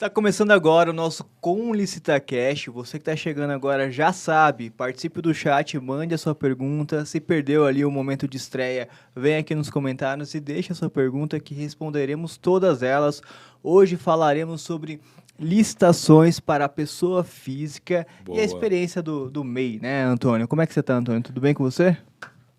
Está começando agora o nosso Com LicitaCast. Você que está chegando agora já sabe, participe do chat, mande a sua pergunta. Se perdeu ali o momento de estreia, vem aqui nos comentários e deixe a sua pergunta que responderemos todas elas. Hoje falaremos sobre licitações para a pessoa física e a Boa. experiência do MEI, né, Antônio? Como é que você está, Antônio? Tudo bem com você?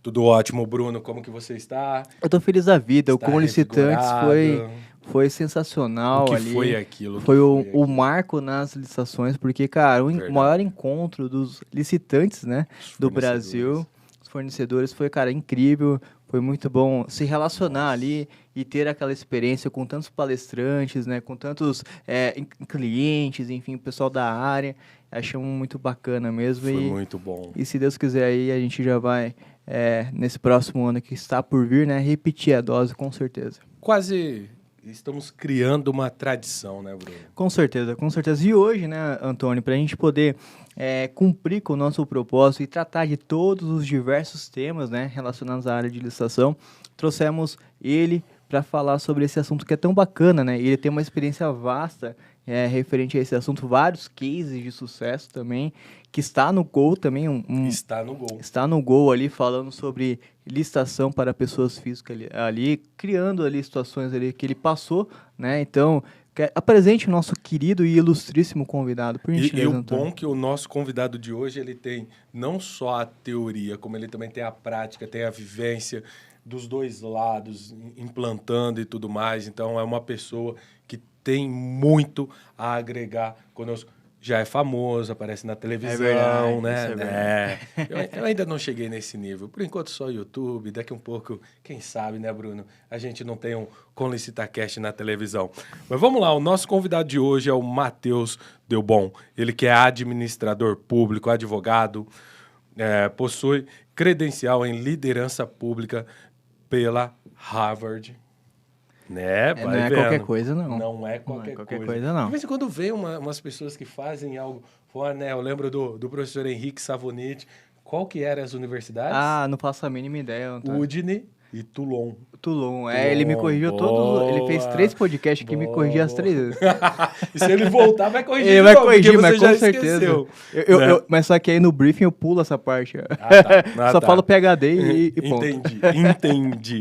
Tudo ótimo, Bruno. Como que você está? Eu tô feliz da vida. O Está Com Licitantes foi revigorado? O sensacional que ali. foi aquilo? O que Foi o, foi o aquilo? marco nas licitações, porque, cara, o maior Verdade. encontro dos licitantes, né, Os do Brasil, fornecedores. os fornecedores, foi, cara, incrível. Foi muito bom se relacionar Nossa. ali e ter aquela experiência com tantos palestrantes, né, com tantos clientes, enfim, o pessoal da área. Achei muito bacana mesmo. Foi E, muito bom. e se Deus quiser aí, a gente já vai, nesse próximo ano que está por vir, né, repetir a dose, com certeza. Quase estamos criando uma tradição, né, Bruno? Com certeza, com certeza. E hoje, né, Antônio, para a gente poder cumprir com o nosso propósito e tratar de todos os diversos temas, né, relacionados à área de licitação, trouxemos ele para falar sobre esse assunto que é tão bacana, né? Ele tem uma experiência vasta referente a esse assunto, vários cases de sucesso também, que está no Gol também, Está no gol. está no Gol ali falando sobre licitação para pessoas físicas ali, criando ali situações ali que ele passou, né? Então, apresente o nosso querido e ilustríssimo convidado, por E gentileza, o Antônio. bom é que o nosso convidado de hoje, ele tem não só a teoria, como ele também tem a prática, tem a vivência dos dois lados, implantando e tudo mais. Então, é uma pessoa que tem muito a agregar conosco. Já é famoso, aparece na televisão, verdade, né? isso é verdade. Eu ainda não cheguei nesse nível. Por enquanto, só YouTube. Daqui um pouco, quem sabe, né, Bruno? A gente não tem um Com LicitaCast na televisão. Mas vamos lá, o nosso convidado de hoje é o Matheus Delbon. Ele que é administrador público, advogado, possui credencial em liderança pública pela Harvard. Né? Não Vai é vendo. qualquer coisa, não. Não é Não qualquer é qualquer coisa. coisa, não. De vez em quando vem umas pessoas que fazem algo fora, né? Eu lembro do professor Henrique Savonete. Qual que eram as universidades? Ah, não faço a mínima ideia, Antônio. Udine e Toulon. Toulon. Ele me corrigiu todos. Ele fez 3 podcasts que me corrigiu as 3 vezes. E se ele voltar, vai corrigir Ele de vai novo, corrigir, porque mas você com já certeza. esqueceu. Né? Mas só que aí no briefing eu pulo essa parte. Ah, Só tá. falo PhD e ponto.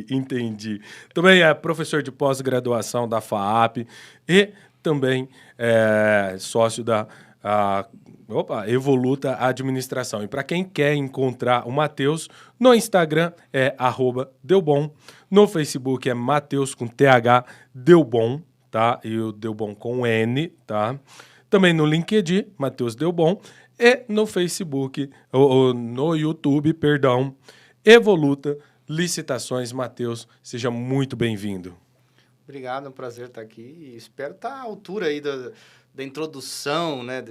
Entendi. Também é professor de pós-graduação da FAAP e também é sócio da Evoluta Administração. E para quem quer encontrar o Matheus, no Instagram é @Delbon, no Facebook é Matheus com TH Delbon, tá? E o Delbon com N, tá? Também no LinkedIn, Matheus Delbon, e no Facebook, ou no YouTube, perdão, Evoluta Licitações. Matheus, seja muito bem-vindo. Obrigado, é um prazer estar aqui e espero estar à altura aí da introdução, né?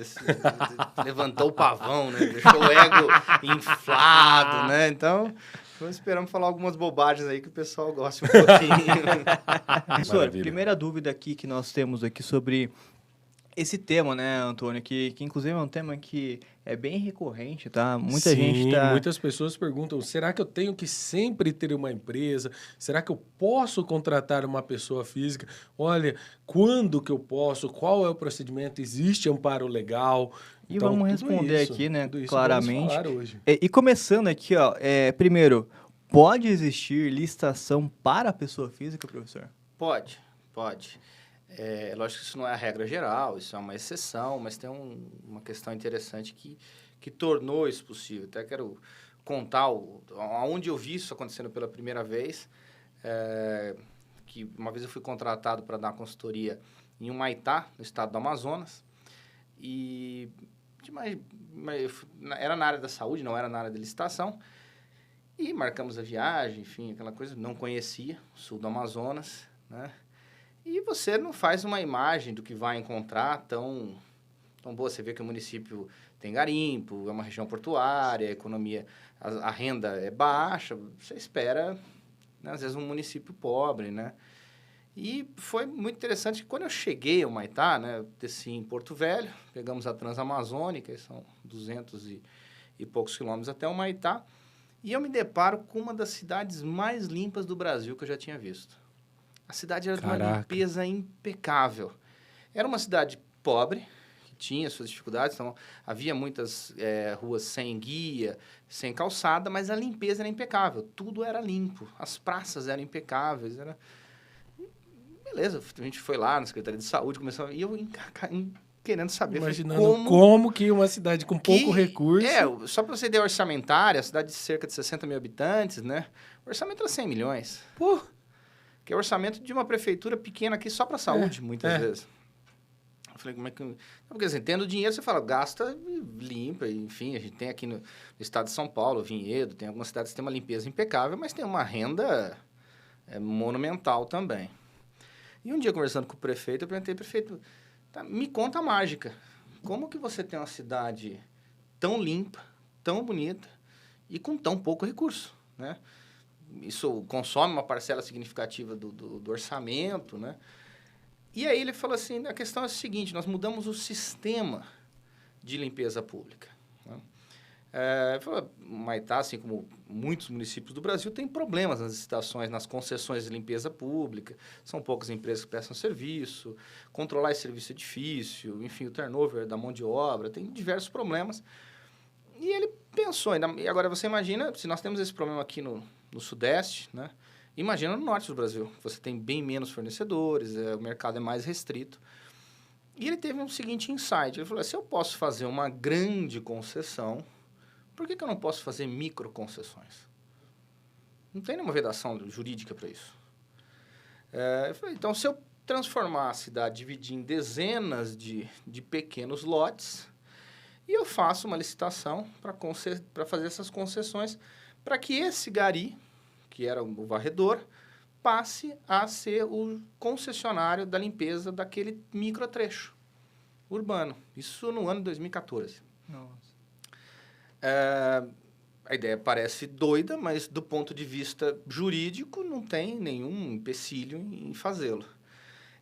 Levantou o pavão, né? Deixou o ego inflado, né? Então, esperamos falar algumas bobagens aí que o pessoal gosta um pouquinho. Professor, Maravilha. primeira dúvida aqui que nós temos aqui sobre esse tema, né, Antônio? Que inclusive é um tema que é bem recorrente, tá? Muita gente tá... Muitas pessoas perguntam, será que eu tenho que sempre ter uma empresa? Será que eu posso contratar uma pessoa física? Olha, quando que eu posso? Qual é o procedimento? Existe amparo legal? E Então, vamos tudo responder isso, aqui, né, tudo isso claramente. vamos falar hoje. E começando aqui, ó, primeiro, pode existir licitação para a pessoa física, professor? Pode. É lógico que isso não é a regra geral, isso é uma exceção, mas tem uma questão interessante que tornou isso possível. Até quero contar onde eu vi isso acontecendo pela primeira vez, que uma vez eu fui contratado para dar consultoria em Humaitá, no estado do Amazonas, e era na área da saúde, não era na área de licitação, e marcamos a viagem, enfim, aquela coisa, não conhecia o sul do Amazonas, né? E você não faz uma imagem do que vai encontrar tão boa. Você vê que o município tem garimpo, é uma região portuária, a economia, a renda é baixa. Você espera, né, às vezes, um município pobre, né? E foi muito interessante que quando eu cheguei ao Humaitá, né, desci em Porto Velho, pegamos a Transamazônica, são 200 e poucos quilômetros até o Humaitá, e eu me deparo com uma das cidades mais limpas do Brasil que eu já tinha visto. A cidade era de uma limpeza impecável. Era uma cidade pobre, que tinha suas dificuldades, então havia muitas ruas sem guia, sem calçada, mas a limpeza era impecável, tudo era limpo, as praças eram impecáveis, Beleza, a gente foi lá na Secretaria de Saúde, começou, e eu querendo saber imaginando como que uma cidade com pouco recurso... Só para você ter orçamentária, a cidade de cerca de 60 mil habitantes, né? O orçamento era 100 milhões. Pô! Que é o orçamento de uma prefeitura pequena aqui só para saúde, muitas vezes. Eu falei, como é que... Porque assim, tendo dinheiro, você fala, gasta e limpa, enfim, a gente tem aqui no estado de São Paulo, Vinhedo, tem algumas cidades que tem uma limpeza impecável, mas tem uma renda monumental também. E um dia, conversando com o prefeito, eu perguntei, prefeito, tá, me conta a mágica. Como que você tem uma cidade tão limpa, tão bonita e com tão pouco recurso, né? Isso consome uma parcela significativa do orçamento, né? E aí ele falou assim, a questão é a seguinte, nós mudamos o sistema de limpeza pública. Né? Maitá, assim como muitos municípios do Brasil, tem problemas nas licitações, nas concessões de limpeza pública. São poucas empresas que prestam serviço, controlar esse serviço é difícil, enfim, o turnover da mão de obra, tem diversos problemas. E ele pensou, e agora você imagina, se nós temos esse problema aqui no Sudeste, né? Imagina no Norte do Brasil, você tem bem menos fornecedores, o mercado é mais restrito. E ele teve um seguinte insight, ele falou, se eu posso fazer uma grande concessão, por que eu não posso fazer micro concessões? Não tem nenhuma vedação jurídica para isso. Eu falei, então, se eu transformar a cidade, dividir em dezenas de pequenos lotes, e eu faço uma licitação para fazer essas concessões, para que esse gari, que era o varredor, passe a ser o concessionário da limpeza daquele microtrecho urbano. Isso no ano de 2014. Nossa. A ideia parece doida, mas do ponto de vista jurídico não tem nenhum empecilho em fazê-lo.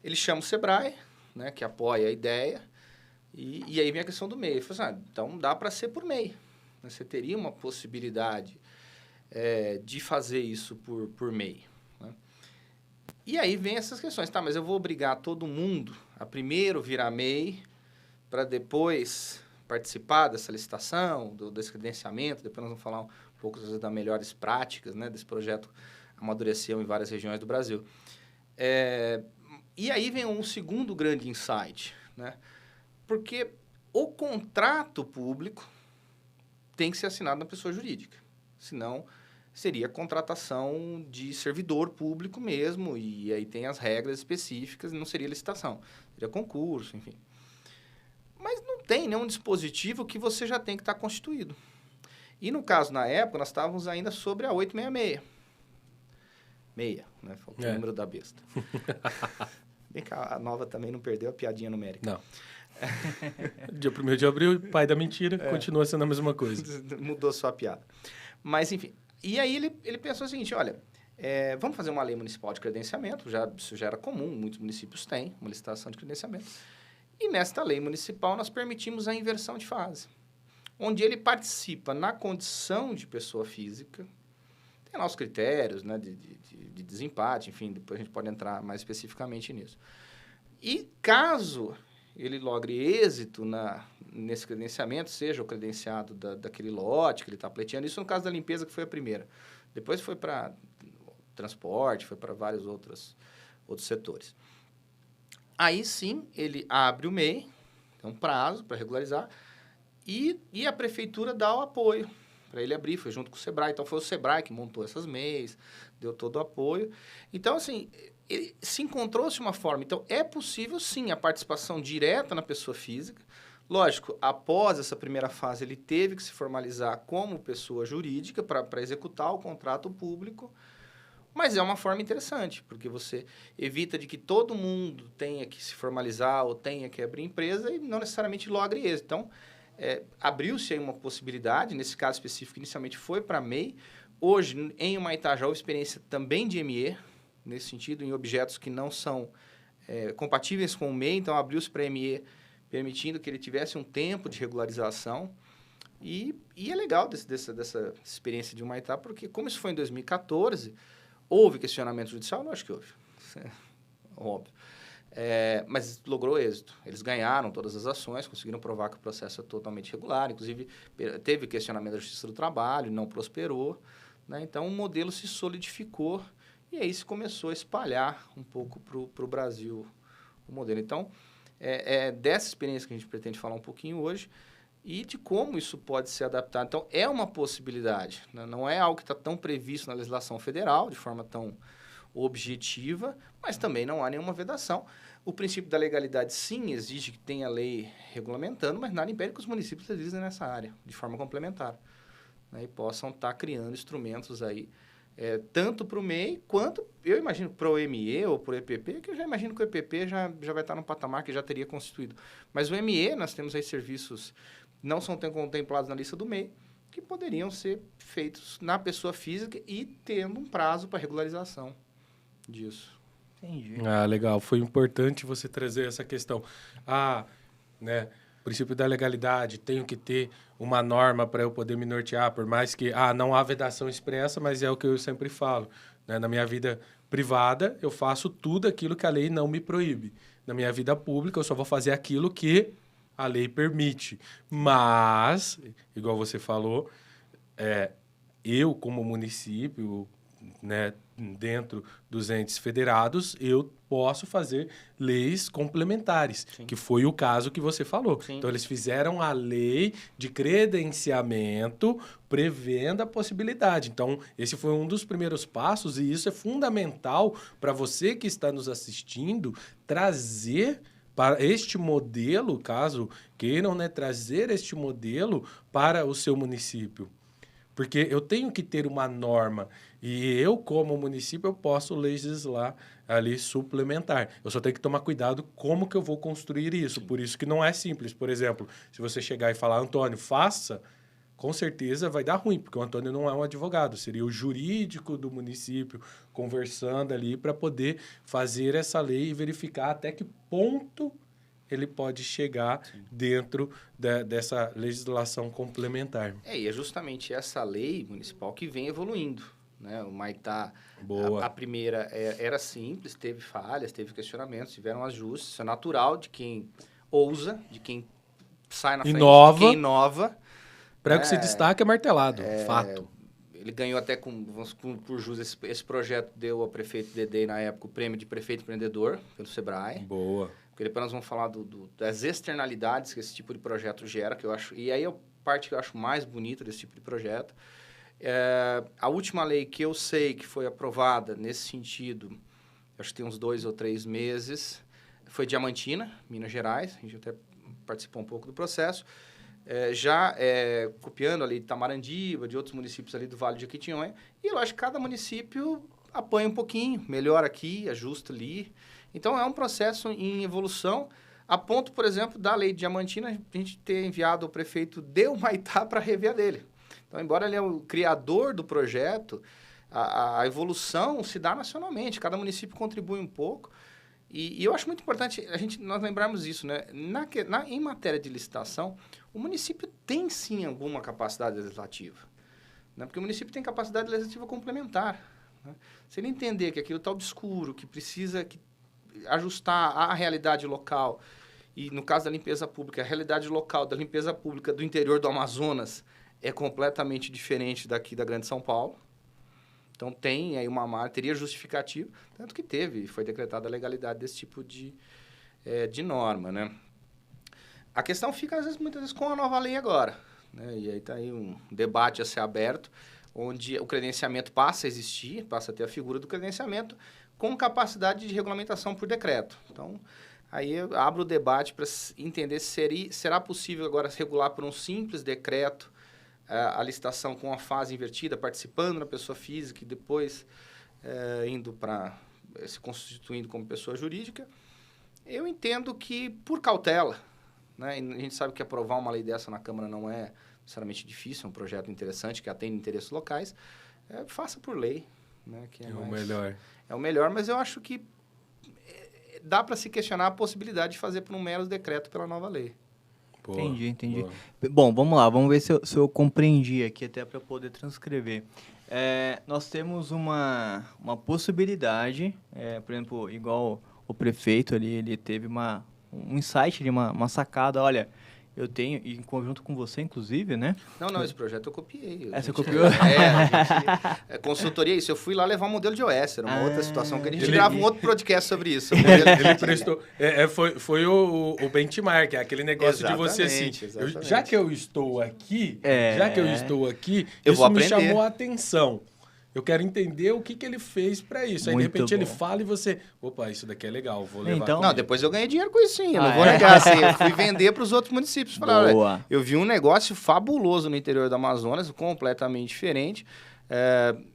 Ele chama o Sebrae, né, que apoia a ideia, e aí vem a questão do MEI. Ele falou assim, então dá para ser por MEI. Você teria uma possibilidade de fazer isso por MEI. Né? E aí vem essas questões. Tá, mas eu vou obrigar todo mundo a primeiro virar MEI para depois participar dessa licitação, desse credenciamento. Depois nós vamos falar um pouco das melhores práticas, né, desse projeto amadureceu em várias regiões do Brasil. E aí vem um segundo grande insight, né? Porque o contrato público tem que ser assinado na pessoa jurídica. Senão, seria contratação de servidor público mesmo, e aí tem as regras específicas, não seria licitação. Seria concurso, enfim. Mas não tem nenhum dispositivo que você já tem que estar constituído. E no caso, na época, nós estávamos ainda sobre a 866. Meia, né? Faltou o número da besta. Bem que a nova também não perdeu a piadinha numérica. Não. Dia 1º de abril, pai da mentira, continua sendo a mesma coisa. Mudou só a piada. Mas, enfim. E aí ele pensou o seguinte, olha, vamos fazer uma lei municipal de credenciamento, isso já era comum, muitos municípios têm uma licitação de credenciamento. E nesta lei municipal nós permitimos a inversão de fase, onde ele participa na condição de pessoa física, tem lá os critérios, né, de desempate, enfim, depois a gente pode entrar mais especificamente nisso. E caso ele logre êxito nesse credenciamento, seja o credenciado daquele lote que ele está pleiteando, isso no caso da limpeza, que foi a primeira. Depois foi para transporte, foi para vários outros setores. Aí sim, ele abre o MEI, tem um prazo para regularizar, e a prefeitura dá o apoio para ele abrir, foi junto com o Sebrae. Então, foi o Sebrae que montou essas MEIs, deu todo o apoio. Então, assim, se encontrou-se uma forma. Então, é possível, sim, a participação direta na pessoa física. Lógico, após essa primeira fase, ele teve que se formalizar como pessoa jurídica para executar o contrato público, mas é uma forma interessante, porque você evita de que todo mundo tenha que se formalizar ou tenha que abrir empresa e não necessariamente logre êxito. Então, abriu-se aí uma possibilidade, nesse caso específico, inicialmente foi para MEI. Hoje, em Humaitá, já houve experiência também de ME, nesse sentido, em objetos que não são compatíveis com o MEI, então abriu-se para ME, permitindo que ele tivesse um tempo de regularização. E é legal dessa experiência de Humaitá, porque como isso foi em 2014, houve questionamento judicial? Lógico que houve. Óbvio. Mas logrou êxito. Eles ganharam todas as ações, conseguiram provar que o processo é totalmente regular. Inclusive, teve questionamento da Justiça do Trabalho, não prosperou. Né? Então, o modelo se solidificou e aí se começou a espalhar um pouco para o Brasil o modelo. Então, é dessa experiência que a gente pretende falar um pouquinho hoje e de como isso pode ser adaptado. Então, é uma possibilidade. Né? Não é algo que está tão previsto na legislação federal, de forma tão objetiva, mas também não há nenhuma vedação. O princípio da legalidade, sim, exige que tenha lei regulamentando, mas nada impede que os municípios legislem nessa área, de forma complementar. Né? E possam estar criando instrumentos aí, tanto para o MEI, quanto, eu imagino, para o ME ou para o EPP, que eu já imagino que o EPP já vai estar num patamar que já teria constituído. Mas o ME, nós temos aí serviços não são contemplados na lista do MEI, que poderiam ser feitos na pessoa física e tendo um prazo para regularização disso. Entendi. Ah, legal. Foi importante você trazer essa questão. Né? Princípio da legalidade, tenho que ter uma norma para eu poder me nortear, por mais que não há vedação expressa, mas é o que eu sempre falo. Né? Na minha vida privada, eu faço tudo aquilo que a lei não me proíbe. Na minha vida pública, eu só vou fazer aquilo que a lei permite. Mas, igual você falou, eu, como município, né, dentro dos entes federados, eu posso fazer leis complementares, Sim. que foi o caso que você falou. Sim. Então, eles fizeram a lei de credenciamento prevendo a possibilidade. Então, esse foi um dos primeiros passos e isso é fundamental para você que está nos assistindo trazer para este modelo, caso queiram, né, trazer este modelo para o seu município. Porque eu tenho que ter uma norma e eu, como município, eu posso legislar ali suplementar. Eu só tenho que tomar cuidado como que eu vou construir isso. Por isso que não é simples. Por exemplo, se você chegar e falar, Antônio, faça, com certeza vai dar ruim, porque o Antônio não é um advogado. Seria o jurídico do município conversando ali para poder fazer essa lei e verificar até que ponto ele pode chegar Sim. dentro dessa legislação complementar. E é justamente essa lei municipal que vem evoluindo. Né? O Maitá, a primeira era simples, teve falhas, teve questionamentos, tiveram ajustes. Isso é natural de quem ousa, de quem sai na frente, de quem inova. Para que se destaque é martelado, fato. Ele ganhou até por jus esse projeto, deu ao prefeito Dedê, na época, o prêmio de prefeito empreendedor pelo Sebrae. Boa. Porque depois nós vamos falar das externalidades que esse tipo de projeto gera, que eu acho, e aí é a parte que eu acho mais bonita desse tipo de projeto. A última lei que eu sei que foi aprovada nesse sentido, acho que tem uns 2 ou 3 meses, foi Diamantina, Minas Gerais, a gente até participou um pouco do processo, copiando ali de Tamarandiba, de outros municípios ali do Vale de Jequitinhonha, e eu acho que cada município apanha um pouquinho, melhora aqui, ajusta ali. Então, é um processo em evolução, a ponto, por exemplo, da lei de Diamantina, a gente ter enviado ao prefeito de Humaitá para rever a dele. Então, embora ele é o criador do projeto, a evolução se dá nacionalmente, cada município contribui um pouco. E eu acho muito importante nós lembrarmos isso, né? Em matéria de licitação, o município tem sim alguma capacidade legislativa, né? Porque o município tem capacidade legislativa complementar. Né? Se ele entender que aquilo está obscuro, que precisa ajustar à realidade local, e no caso da limpeza pública, a realidade local da limpeza pública do interior do Amazonas é completamente diferente daqui da Grande São Paulo. Então, tem aí teria justificativo, tanto que foi decretada a legalidade desse tipo de norma, né? A questão fica, muitas vezes, com a nova lei agora, né? E aí está aí um debate a ser aberto, onde o credenciamento passa a existir, passa a ter a figura do credenciamento, com capacidade de regulamentação por decreto. Então, aí eu abro o debate para entender se será possível agora regular por um simples decreto a licitação com a fase invertida, participando na pessoa física e depois indo para se constituindo como pessoa jurídica. Eu entendo que, por cautela, né, e a gente sabe que aprovar uma lei dessa na Câmara não é necessariamente difícil, é um projeto interessante que atende interesses locais, faça por lei. Né, que o melhor. É o melhor, mas eu acho que dá para se questionar a possibilidade de fazer por um mero decreto pela nova lei. Boa, entendi. Boa. Bom, vamos lá, vamos ver se eu compreendi aqui até para poder transcrever. Nós temos uma possibilidade, por exemplo, igual o prefeito ali, ele teve um insight, uma sacada, olha, eu tenho, em conjunto com você, inclusive, né? Não, esse projeto eu copiei. Você copiou? Consultoria, isso. Eu fui lá levar um modelo de OS, era uma outra situação, que a gente Ele- grava um outro podcast sobre isso. Ele prestou. Foi o benchmark, aquele negócio de você assim. Exatamente. Já que eu estou aqui, Eu isso vou me aprender. chamou a atenção. Eu quero entender o que ele fez pra isso. Aí, de Muito repente, ele bom. fala e você... Opa, isso daqui é legal, vou levar. Então- Não, depois eu ganhei dinheiro com isso, sim. Eu não Ah, vou é? negar, assim. Eu fui vender para os outros municípios. Falei, Boa. olha, eu vi um negócio fabuloso no interior do Amazonas, completamente diferente.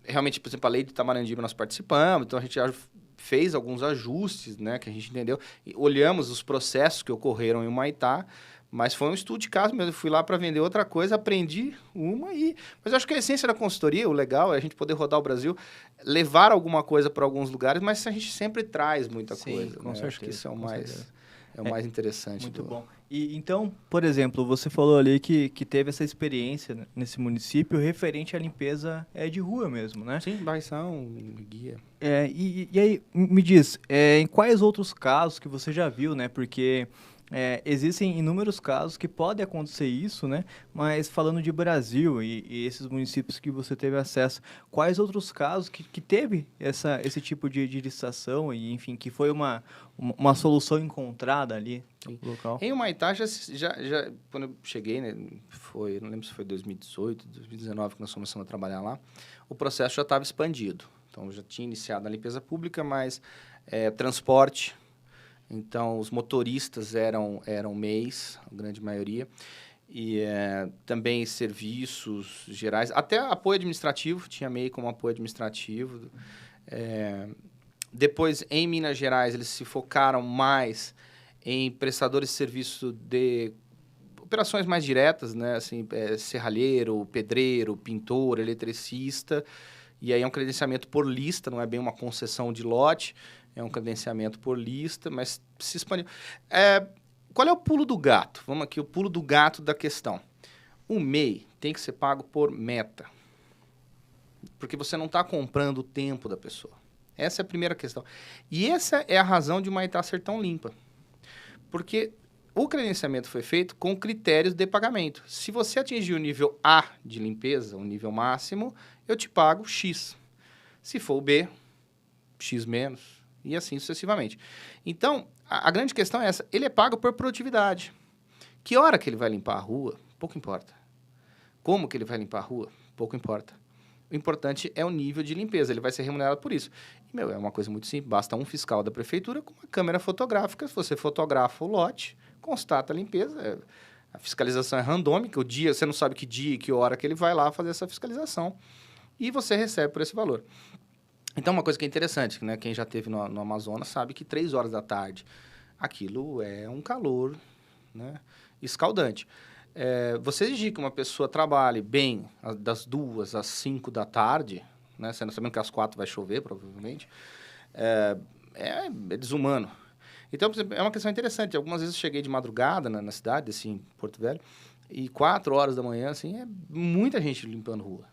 Realmente, por exemplo, a lei de Itamarandiba nós participamos, então a gente já fez alguns ajustes, né, que a gente entendeu. E olhamos os processos que ocorreram em Humaitá, mas foi um estudo de caso mesmo. Eu fui lá para vender outra coisa, aprendi Mas eu acho que a essência da consultoria, o legal é a gente poder rodar o Brasil, levar alguma coisa para alguns lugares, mas a gente sempre traz muita Sim, coisa. com né? certeza, Acho que isso é o com mais... certeza. É o mais interessante. Muito bom. E então, por exemplo, você falou ali que teve essa experiência nesse município referente à limpeza de rua mesmo, né? Sim, varrição, guia. E aí, me diz, em quais outros casos que você já viu, né? Porque existem inúmeros casos que pode acontecer isso, né? Mas falando de Brasil e esses municípios que você teve acesso, quais outros casos que teve esse tipo de licitação e, enfim, que foi uma solução encontrada ali no local? Em Humaitá, já, quando eu cheguei, né, não lembro se foi 2018, 2019 que nós começamos a trabalhar lá, o processo já estava expandido. Então, já tinha iniciado a limpeza pública, mas transporte. Então, os motoristas eram MEIs, a grande maioria, e também serviços gerais, até apoio administrativo, tinha MEI como apoio administrativo. Depois, em Minas Gerais, eles se focaram mais em prestadores de serviço de operações mais diretas, né? Assim, serralheiro, pedreiro, pintor, eletricista, e aí é um credenciamento por lista, não é bem uma concessão de lote, é um credenciamento por lista, mas se expandiu. Qual é o pulo do gato? Vamos aqui, o pulo do gato da questão. O MEI tem que ser pago por meta, porque você não está comprando o tempo da pessoa. Essa é a primeira questão. E essa é a razão de Humaitá ser tão limpa. Porque o credenciamento foi feito com critérios de pagamento. Se você atingir o nível A de limpeza, o nível máximo, eu te pago X. Se for o B, X menos, e assim sucessivamente. Então, a grande questão é essa. Ele é pago por produtividade. Que hora que ele vai limpar a rua? Pouco importa. Como que ele vai limpar a rua? Pouco importa. O importante é o nível de limpeza. Ele vai ser remunerado por isso. E, é uma coisa muito simples. Basta um fiscal da prefeitura com uma câmera fotográfica. Se você fotografa o lote, constata a limpeza. A fiscalização é randômica. O dia, você não sabe que dia e que hora que ele vai lá fazer essa fiscalização. E você recebe por esse valor. Então, uma coisa que é interessante, né? Quem já esteve no Amazonas sabe que 3 horas da tarde, aquilo é um calor, né, escaldante. Você exigir que uma pessoa trabalhe bem das 2 às 5 da tarde, né, você não sabendo que às 4 vai chover, provavelmente, é desumano. Então, por exemplo, é uma questão interessante. Algumas vezes eu cheguei de madrugada na cidade, assim, em Porto Velho, e 4 horas da manhã, assim, é muita gente limpando rua,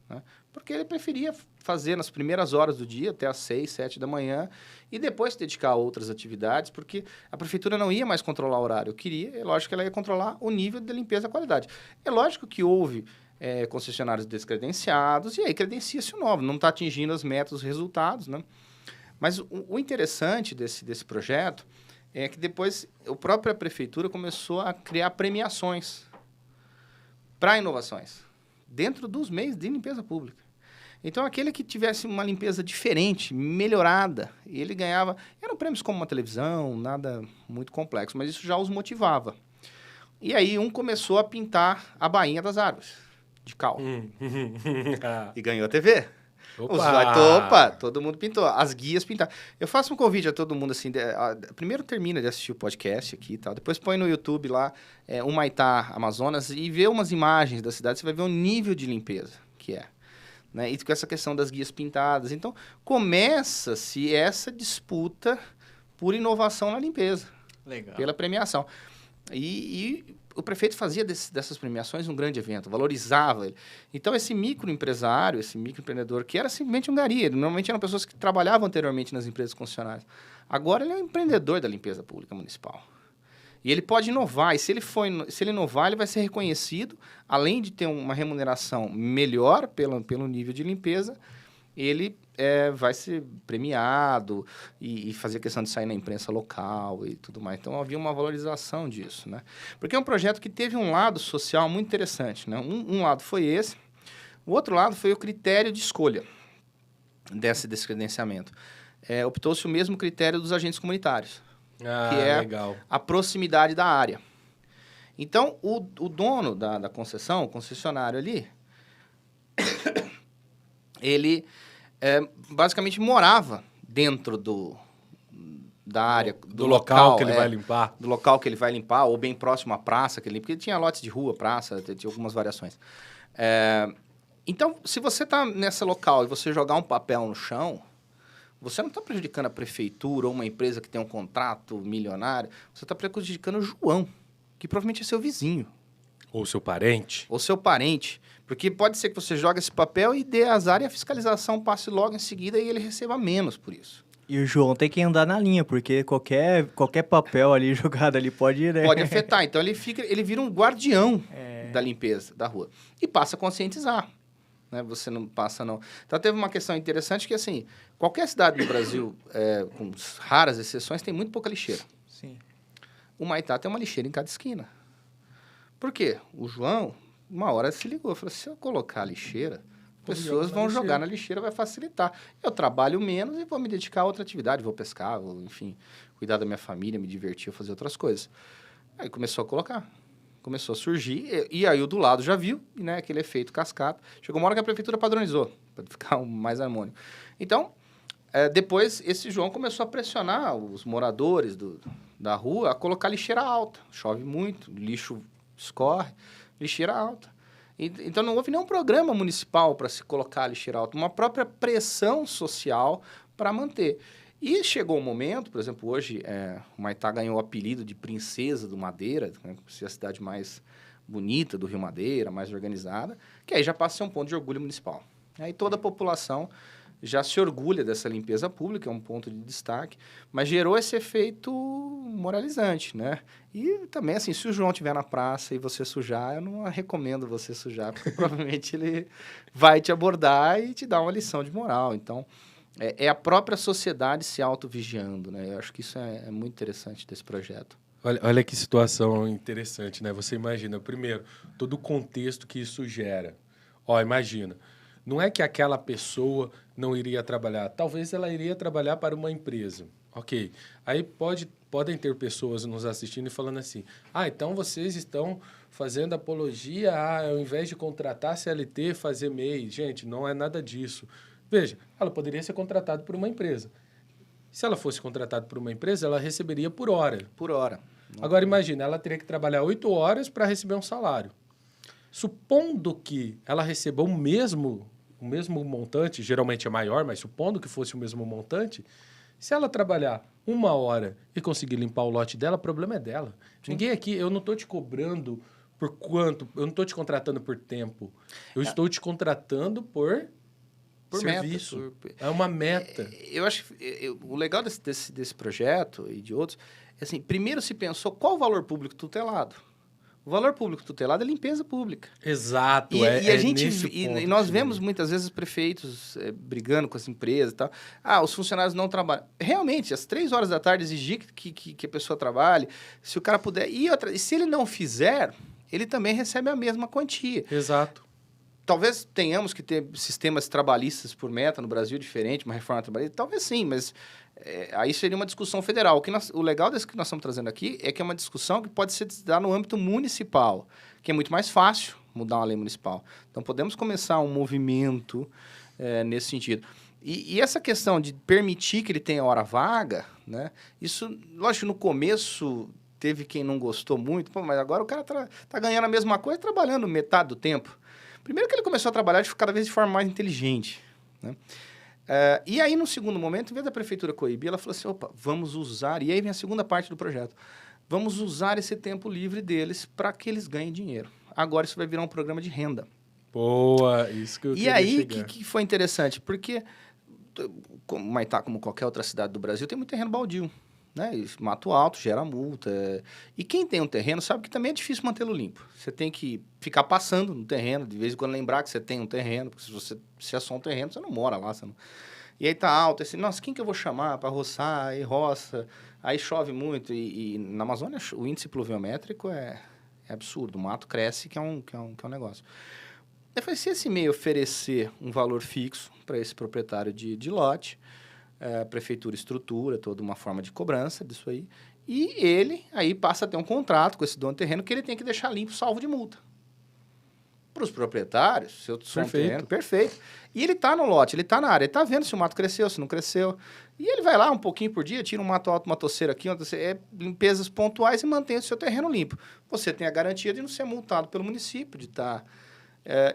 né? Porque ele preferia fazer nas primeiras horas do dia, até às 6, 7 da manhã, e depois se dedicar a outras atividades, porque a prefeitura não ia mais controlar o horário. É lógico que ela ia controlar o nível de limpeza e a qualidade. É lógico que houve concessionários descredenciados, e aí credencia-se o novo, não está atingindo as metas, os resultados, né? Mas o interessante desse projeto é que depois a própria prefeitura começou a criar premiações para inovações dentro dos meios de limpeza pública. Então, aquele que tivesse uma limpeza diferente, melhorada, ele ganhava... Eram prêmios como uma televisão, nada muito complexo, mas isso já os motivava. E aí, um começou a pintar a bainha das árvores, de cal. E ganhou a TV. Opa, todo mundo pintou. As guias pintaram. Eu faço um convite a todo mundo, assim, primeiro termina de assistir o podcast aqui e tal, depois põe no YouTube lá, Humaitá, Amazonas, e vê umas imagens da cidade, você vai ver o nível de limpeza que é. Né? E com essa questão das guias pintadas. Então, começa-se essa disputa por inovação na limpeza. Legal. Pela premiação. E o prefeito fazia dessas premiações um grande evento, valorizava ele. Então, esse microempresário, esse microempreendedor, que era simplesmente um gari, normalmente eram pessoas que trabalhavam anteriormente nas empresas concessionárias. Agora, ele é um empreendedor da limpeza pública municipal. E ele pode inovar, e se ele inovar, ele vai ser reconhecido, além de ter uma remuneração melhor pelo nível de limpeza, ele vai ser premiado e fazer questão de sair na imprensa local e tudo mais. Então, havia uma valorização disso, né? Porque é um projeto que teve um lado social muito interessante, né? Um lado foi esse, o outro lado foi o critério de escolha desse credenciamento. Optou-se o mesmo critério dos agentes comunitários, que é legal. a proximidade da área. Então, o dono da concessão, o concessionário ali, ele basicamente morava dentro da área, do local que ele vai limpar. Do local que ele vai limpar, ou bem próximo à praça que ele limpa, porque tinha lotes de rua, praça, tinha algumas variações. Então, se você está nesse local e você jogar um papel no chão, você não está prejudicando a prefeitura ou uma empresa que tem um contrato milionário, você está prejudicando o João, que provavelmente é seu vizinho. Ou seu parente. Ou seu parente. Porque pode ser que você jogue esse papel e dê azar e a fiscalização passe logo em seguida e ele receba menos por isso. E o João tem que andar na linha, porque qualquer papel ali jogado ali pode, né? Pode afetar. Então, ele vira um guardião da limpeza da rua. E passa a conscientizar. Né? Você não passa, não. Então, teve uma questão interessante que, assim, qualquer cidade no Brasil, com raras exceções, tem muito pouca lixeira. Sim. O Maitá tem uma lixeira em cada esquina. Por quê? O João, uma hora se ligou, falou, se eu colocar a lixeira, pessoas vão jogar na lixeira, vai facilitar. Eu trabalho menos e vou me dedicar a outra atividade, vou pescar, vou, enfim, cuidar da minha família, me divertir, fazer outras coisas. Aí começou a colocar, começou a surgir, e aí o do lado já viu, né, aquele efeito cascata. Chegou uma hora que a prefeitura padronizou, para ficar mais harmônico. Então, depois, esse João começou a pressionar os moradores da rua a colocar lixeira alta. Chove muito, lixo escorre, lixeira alta. Então, não houve nenhum programa municipal para se colocar a lixeira alta, uma própria pressão social para manter. E chegou um momento, por exemplo, hoje, o Maitá ganhou o apelido de Princesa do Madeira, né, por ser a cidade mais bonita do Rio Madeira, mais organizada, que aí já passa a ser um ponto de orgulho municipal. Aí toda a população já se orgulha dessa limpeza pública, é um ponto de destaque, mas gerou esse efeito moralizante, né? E também, assim, se o João estiver na praça e você sujar, eu não recomendo você sujar, porque provavelmente ele vai te abordar e te dar uma lição de moral. Então, é a própria sociedade se auto-vigiando, né? Eu acho que isso é muito interessante desse projeto. Olha que situação interessante, né? Você imagina, primeiro, todo o contexto que isso gera. Imagina, não é que aquela pessoa não iria trabalhar, talvez ela iria trabalhar para uma empresa. Ok, aí podem ter pessoas nos assistindo e falando assim, então vocês estão fazendo apologia ao invés de contratar CLT, fazer MEI. Gente, não é nada disso. Veja, ela poderia ser contratada por uma empresa. Se ela fosse contratada por uma empresa, ela receberia por hora. Por hora. Agora, imagina, ela teria que trabalhar 8 horas para receber um salário. Supondo que ela receba o mesmo montante, geralmente é maior, mas supondo que fosse o mesmo montante, se ela trabalhar 1 hora e conseguir limpar o lote dela, o problema é dela. Sim. Ninguém aqui, eu não estou te cobrando por quanto, eu não estou te contratando por tempo, eu estou te contratando por serviço. Meta, é uma meta. Eu acho que o legal desse projeto e de outros, é assim, primeiro se pensou qual o valor público tutelado. O valor público tutelado é limpeza pública. Exato. E nós vemos muitas vezes prefeitos brigando com as empresas e tal. Os funcionários não trabalham. Realmente, às 3 horas da tarde, exigir que a pessoa trabalhe, se o cara puder. E se ele não fizer, ele também recebe a mesma quantia. Exato. Talvez tenhamos que ter sistemas trabalhistas por meta no Brasil diferente, uma reforma trabalhista. Talvez sim, mas aí seria uma discussão federal. O legal desse que nós estamos trazendo aqui é que é uma discussão que pode ser dada no âmbito municipal, que é muito mais fácil mudar uma lei municipal. Então, podemos começar um movimento nesse sentido. E essa questão de permitir que ele tenha hora vaga, né? Isso, lógico, no começo teve quem não gostou muito, mas agora o cara tá ganhando a mesma coisa trabalhando metade do tempo. Primeiro que ele começou a trabalhar cada vez de forma mais inteligente, né? E aí, no segundo momento, em vez da prefeitura coibir, ela falou assim, vamos usar... E aí vem a segunda parte do projeto. vamos usar esse tempo livre deles para que eles ganhem dinheiro. Agora isso vai virar um programa de renda. Boa, isso que eu E queria aí, o chegar. que foi interessante? Porque como Maitá, como qualquer outra cidade do Brasil, tem muito terreno baldio. Né? E mato alto gera multa. E quem tem um terreno sabe que também é difícil mantê-lo limpo. Você tem que ficar passando no terreno, de vez em quando lembrar que você tem um terreno, porque se é só um terreno, você não mora lá. Você não... E aí tá alto, assim, nossa, quem que eu vou chamar para roçar? Aí roça, aí chove muito. E na Amazônia o índice pluviométrico é absurdo. O mato cresce, que é um negócio. Eu falei, se esse meio oferecer um valor fixo para esse proprietário de lote, a prefeitura estrutura toda uma forma de cobrança disso aí, e ele aí passa a ter um contrato com esse dono do terreno que ele tem que deixar limpo, salvo de multa. Para os proprietários, se eu sou um terreno, perfeito. E ele está no lote, ele está na área, ele está vendo se o mato cresceu, se não cresceu. E ele vai lá um pouquinho por dia, tira um mato alto, uma toceira aqui, limpezas pontuais e mantém o seu terreno limpo. Você tem a garantia de não ser multado pelo município, de estar...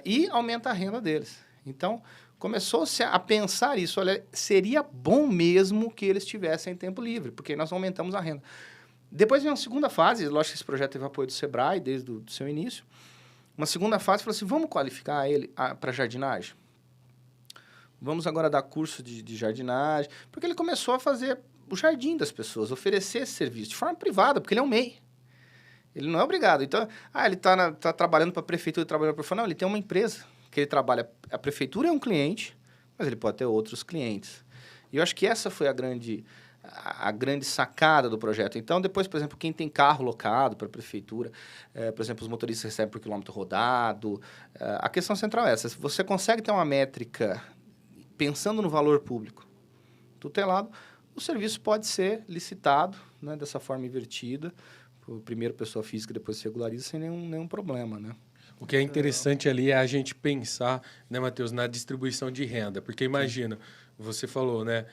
e aumenta a renda deles. Então, começou-se a pensar isso. Olha, seria bom mesmo que eles tivessem tempo livre, porque nós aumentamos a renda. Depois vem uma segunda fase, lógico que esse projeto teve apoio do Sebrae desde o seu início. Uma segunda fase, falou assim, vamos qualificar ele para jardinagem? Vamos agora dar curso de jardinagem, porque ele começou a fazer o jardim das pessoas, oferecer esse serviço de forma privada, porque ele é um MEI. Ele não é obrigado. Então, ele tá trabalhando para a prefeitura, trabalhando para a prefeitura. Não, ele tem uma empresa que ele trabalha. A prefeitura é um cliente, mas ele pode ter outros clientes. E eu acho que essa foi a grande sacada do projeto. Então, depois, por exemplo, quem tem carro locado para a prefeitura, por exemplo, os motoristas recebem por quilômetro rodado. A questão central é essa. Se você consegue ter uma métrica pensando no valor público tutelado, o serviço pode ser licitado, né, dessa forma invertida, primeiro pessoa física, depois se regulariza sem nenhum problema, né? O que é interessante ali é a gente pensar, né, Matheus, na distribuição de renda. Porque imagina, você falou, né?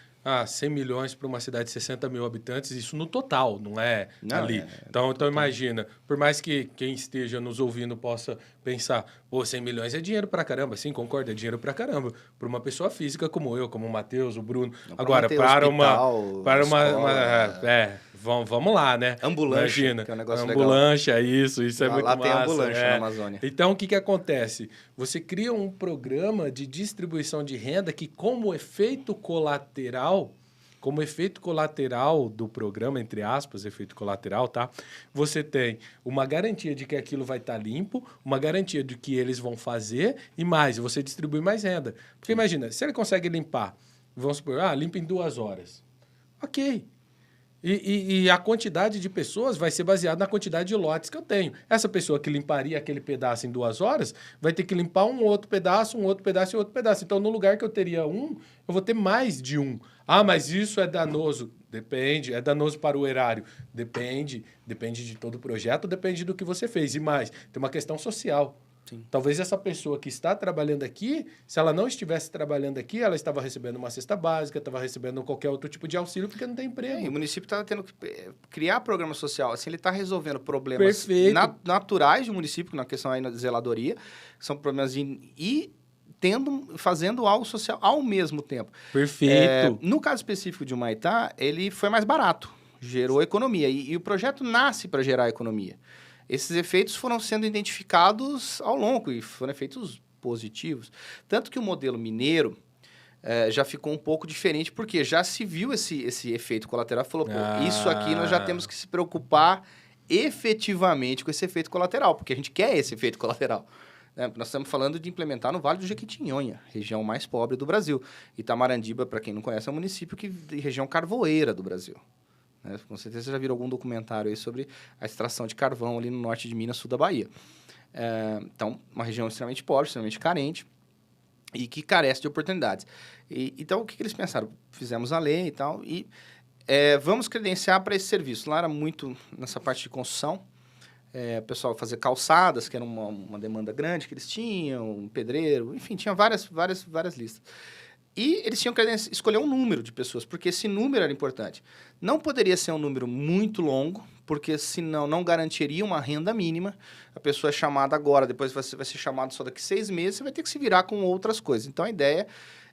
100 milhões para uma cidade de 60 mil habitantes, isso no total, não é ali. Então imagina, por mais que quem esteja nos ouvindo possa pensar, 100 milhões é dinheiro pra caramba. Sim, concordo, é dinheiro pra caramba. Para uma pessoa física como eu, como o Matheus, o Bruno. Não, agora, para vamos lá, né? Ambulância, imagina, que é um negócio ambulância, legal. Isso é muito massa. Lá tem ambulância na Amazônia. Então, o que acontece? Você cria um programa de distribuição de renda que, como efeito colateral do programa, entre aspas, efeito colateral, tá? Você tem uma garantia de que aquilo vai estar limpo, uma garantia de que eles vão fazer e mais, você distribui mais renda. Porque imagina, se ele consegue limpar, vamos supor, limpa em 2 horas. Ok. E a quantidade de pessoas vai ser baseada na quantidade de lotes que eu tenho. Essa pessoa que limparia aquele pedaço em 2 horas vai ter que limpar um outro pedaço e outro pedaço. Então, no lugar que eu teria eu vou ter mais de um. Mas isso é danoso. Depende. É danoso para o erário. Depende de todo o projeto, depende do que você fez. E mais, tem uma questão social. Sim. Talvez essa pessoa que está trabalhando aqui, se ela não estivesse trabalhando aqui, ela estava recebendo uma cesta básica, estava recebendo qualquer outro tipo de auxílio, porque não tem emprego. E o município está tendo que criar programa social. Assim, ele está resolvendo problemas naturais do município, na questão aí da zeladoria, são problemas fazendo algo social ao mesmo tempo. Perfeito. No caso específico de Humaitá, ele foi mais barato, gerou economia. E o projeto nasce para gerar economia. Esses efeitos foram sendo identificados ao longo e foram efeitos positivos. Tanto que o modelo mineiro já ficou um pouco diferente, porque já se viu esse efeito colateral. Falou, isso aqui nós já temos que se preocupar efetivamente com esse efeito colateral, porque a gente quer esse efeito colateral. Nós estamos falando de implementar no Vale do Jequitinhonha, região mais pobre do Brasil. Itamarandiba, para quem não conhece, é um município de região carvoeira do Brasil. Com certeza você já viram algum documentário aí sobre a extração de carvão ali no norte de Minas, sul da Bahia. Então, uma região extremamente pobre, extremamente carente e que carece de oportunidades. Então, o que eles pensaram? Fizemos a lei e tal e vamos credenciar para esse serviço. Lá era muito nessa parte de construção. O pessoal fazia calçadas, que era uma demanda grande que eles tinham, um pedreiro, enfim, tinha várias listas. E eles tinham que escolher um número de pessoas, porque esse número era importante. Não poderia ser um número muito longo, porque senão não garantiria uma renda mínima. A pessoa é chamada agora, depois vai ser chamado só daqui 6 meses, você vai ter que se virar com outras coisas. Então, a ideia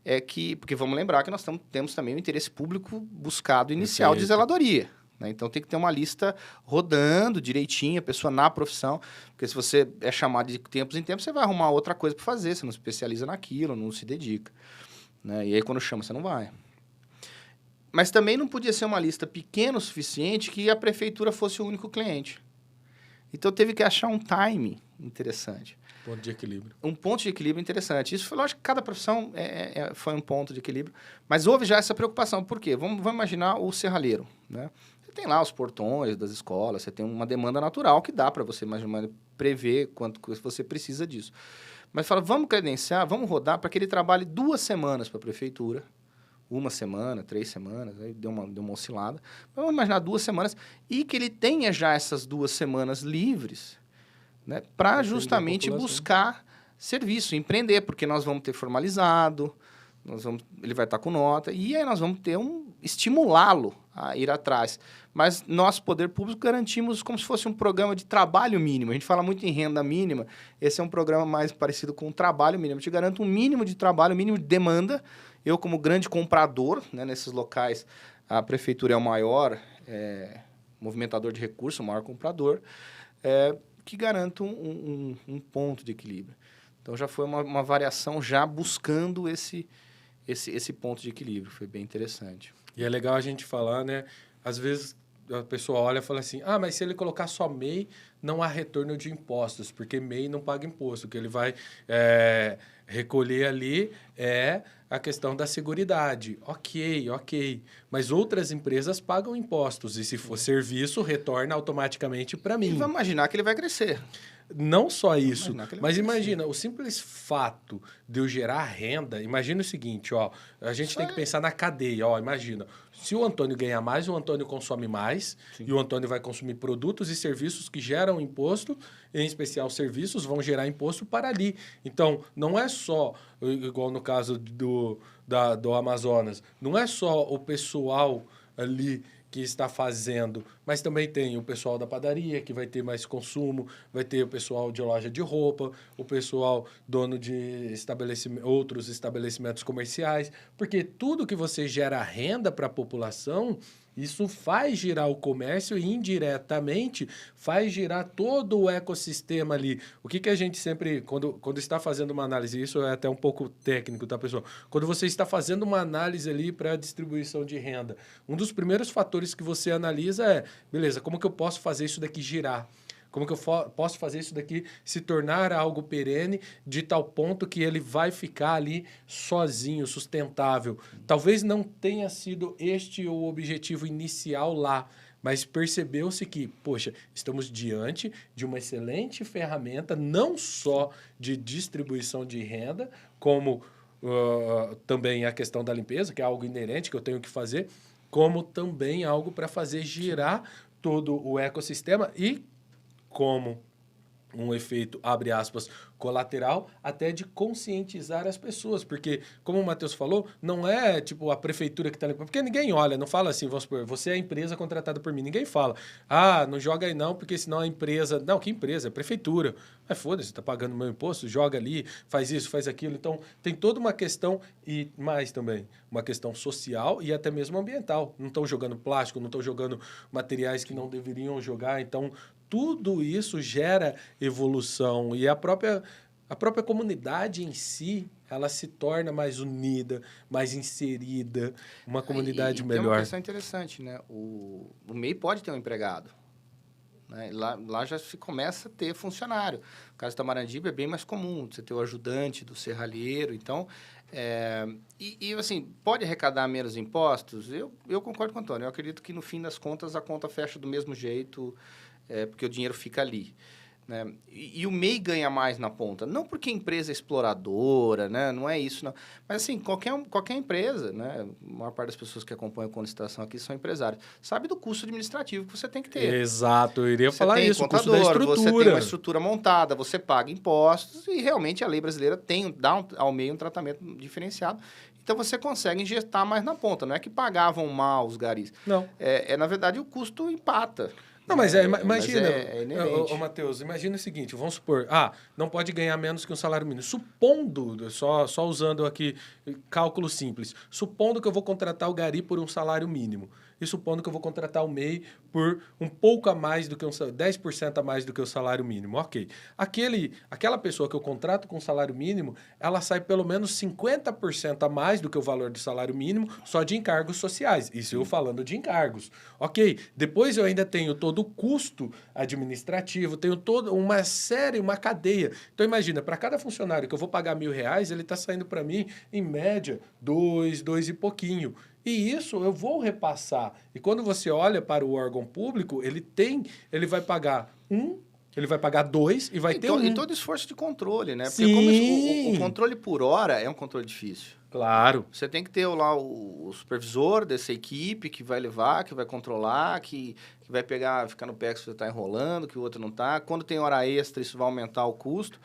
é que... Porque vamos lembrar que nós temos também o interesse público buscado inicial de zeladoria. né? Então tem que ter uma lista rodando direitinho, a pessoa na profissão, porque se você é chamado de tempos em tempos, você vai arrumar outra coisa para fazer, você não se especializa naquilo, não se dedica, né? E aí quando chama, você não vai. Mas também não podia ser uma lista pequena o suficiente que a prefeitura fosse o único cliente. Então teve que achar um time interessante. Ponto de equilíbrio. Um ponto de equilíbrio interessante. Isso foi lógico que cada profissão foi um ponto de equilíbrio, mas houve já essa preocupação. Por quê? Vamos imaginar o serralheiro, né? Você tem lá os portões das escolas, você tem uma demanda natural que dá para você imaginar, prever quanto você precisa disso. Mas fala, vamos credenciar, vamos rodar para que ele trabalhe 2 semanas para a prefeitura, 1 semana, 3 semanas, aí deu uma oscilada. Vamos imaginar 2 semanas e que ele tenha já essas 2 semanas livres, né, para justamente buscar serviço, empreender, porque nós vamos ter formalizado, ele vai estar com nota, e aí nós vamos ter estimulá-lo a ir atrás. Mas nós, poder público, garantimos como se fosse um programa de trabalho mínimo. A gente fala muito em renda mínima, esse é um programa mais parecido com o trabalho mínimo. Eu te garanto um mínimo de trabalho, um mínimo de demanda. Eu, como grande comprador, né, nesses locais, a prefeitura é o maior movimentador de recursos, o maior comprador, que garanta um ponto de equilíbrio. Então, já foi uma variação já buscando esse ponto de equilíbrio. Foi bem interessante. E é legal a gente falar, né? Às vezes a pessoa olha e fala assim, mas se ele colocar só MEI, não há retorno de impostos, porque MEI não paga imposto. O que ele vai recolher ali é a questão da seguridade. Ok. Mas outras empresas pagam impostos e se for serviço, retorna automaticamente para mim. E vamos imaginar que ele vai crescer. Não só isso, mas imagina, o simples fato de eu gerar renda, imagina o seguinte, a gente tem que pensar na cadeia, imagina, se o Antônio ganhar mais, o Antônio consome mais, Sim. E o Antônio vai consumir produtos e serviços que geram imposto, em especial serviços, vão gerar imposto para ali. Então, não é só, igual no caso do Amazonas, não é só o pessoal ali que está fazendo, mas também tem o pessoal da padaria, que vai ter mais consumo, vai ter o pessoal de loja de roupa, o pessoal dono de outros estabelecimentos comerciais, porque tudo que você gera renda para a população, isso faz girar o comércio e, indiretamente, faz girar todo o ecossistema ali. O que a gente sempre, quando está fazendo uma análise, isso é até um pouco técnico, tá, pessoal? Quando você está fazendo uma análise ali para a distribuição de renda, um dos primeiros fatores que você analisa é, beleza, como que eu posso fazer isso daqui girar? Como que eu posso fazer isso daqui se tornar algo perene de tal ponto que ele vai ficar ali sozinho, sustentável? Talvez não tenha sido este o objetivo inicial lá, mas percebeu-se que, poxa, estamos diante de uma excelente ferramenta, não só de distribuição de renda, como também a questão da limpeza, que é algo inerente que eu tenho que fazer, como também algo para fazer girar todo o ecossistema e como um efeito, abre aspas, colateral, até de conscientizar as pessoas. Porque, como o Matheus falou, não é tipo a prefeitura que está limpando. Porque ninguém olha, não fala assim, vamos supor, você é a empresa contratada por mim. Ninguém fala, não joga aí não, porque senão a empresa... Não, que empresa? É a prefeitura. Mas foda-se, está pagando meu imposto, joga ali, faz isso, faz aquilo. Então, tem toda uma questão, e mais também, uma questão social e até mesmo ambiental. Não estão jogando plástico, não estão jogando materiais que não deveriam jogar. Então, tudo isso gera evolução e a própria comunidade em si, ela se torna mais unida, mais inserida, uma comunidade melhor. Tem uma questão interessante, né? O MEI pode ter um empregado, né? Lá já se começa a ter funcionário. No caso do Tamarandiba é bem mais comum, você ter o ajudante do serralheiro. Então, assim, pode arrecadar menos impostos? Eu concordo com o Antônio. Eu acredito que, no fim das contas, a conta fecha do mesmo jeito, porque o dinheiro fica ali, né? E o MEI ganha mais na ponta. Não porque a empresa é exploradora, né? Não é isso, não. Mas, assim, qualquer empresa, né? A maior parte das pessoas que acompanham a Conlicitação aqui são empresários. Sabe do custo administrativo que você tem que ter. Exato, eu iria falar isso, o custo da estrutura. Você tem uma estrutura montada, você paga impostos e, realmente, a lei brasileira dá ao MEI um tratamento diferenciado. Então, você consegue injetar mais na ponta. Não é que pagavam mal os garis. Não. Na verdade, o custo empata. Não, mas imagina, inerente. Matheus, imagina o seguinte, vamos supor, não pode ganhar menos que um salário mínimo. Supondo, só usando aqui cálculo simples, supondo que eu vou contratar o gari por um salário mínimo. e supondo que eu vou contratar o MEI por um pouco a mais do que 10% a mais do que o salário mínimo. Ok. Aquela pessoa que eu contrato com salário mínimo, ela sai pelo menos 50% a mais do que o valor do salário mínimo só de encargos sociais. Isso eu falando de encargos. Ok. Depois eu ainda tenho todo o custo administrativo, tenho toda uma cadeia. Então imagina, para cada funcionário que eu vou pagar R$1.000, ele está saindo para mim, em média, 2 e pouquinho. E isso eu vou repassar. E quando você olha para o órgão público, ele vai pagar ele vai pagar 2 e vai ter E todo esforço de controle, né? Porque Sim. como o controle por hora é um controle difícil. Claro. Você tem que ter lá o supervisor dessa equipe que vai levar, que vai controlar, que vai ficar no pé que você está enrolando, que o outro não está. Quando tem hora extra, isso vai aumentar o custo.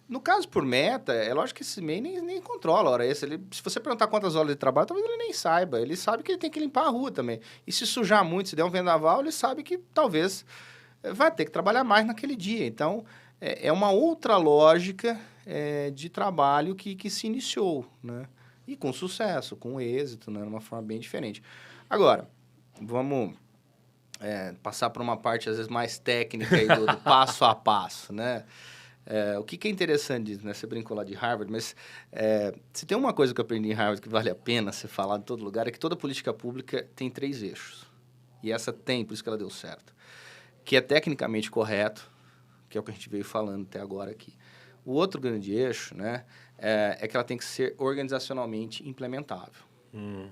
No caso, por meta, é lógico que esse MEI nem controla a hora extra. Se você perguntar quantas horas de trabalho, talvez ele nem saiba. Ele sabe que ele tem que limpar a rua também. E se sujar muito, se der um vendaval, ele sabe que talvez vai ter que trabalhar mais naquele dia. Então, é uma outra lógica de trabalho que se iniciou, né? E com sucesso, com êxito, né? De uma forma bem diferente. Agora, vamos passar para uma parte, às vezes, mais técnica aí do passo a passo, né? O que é interessante disso, né? Você brincou lá de Harvard, mas se tem uma coisa que eu aprendi em Harvard que vale a pena ser falado em todo lugar, é que toda política pública tem 3 eixos. E essa tem, por isso que ela deu certo. Que é tecnicamente correto, que é o que a gente veio falando até agora aqui. O outro grande eixo, né, é que ela tem que ser organizacionalmente implementável. Né?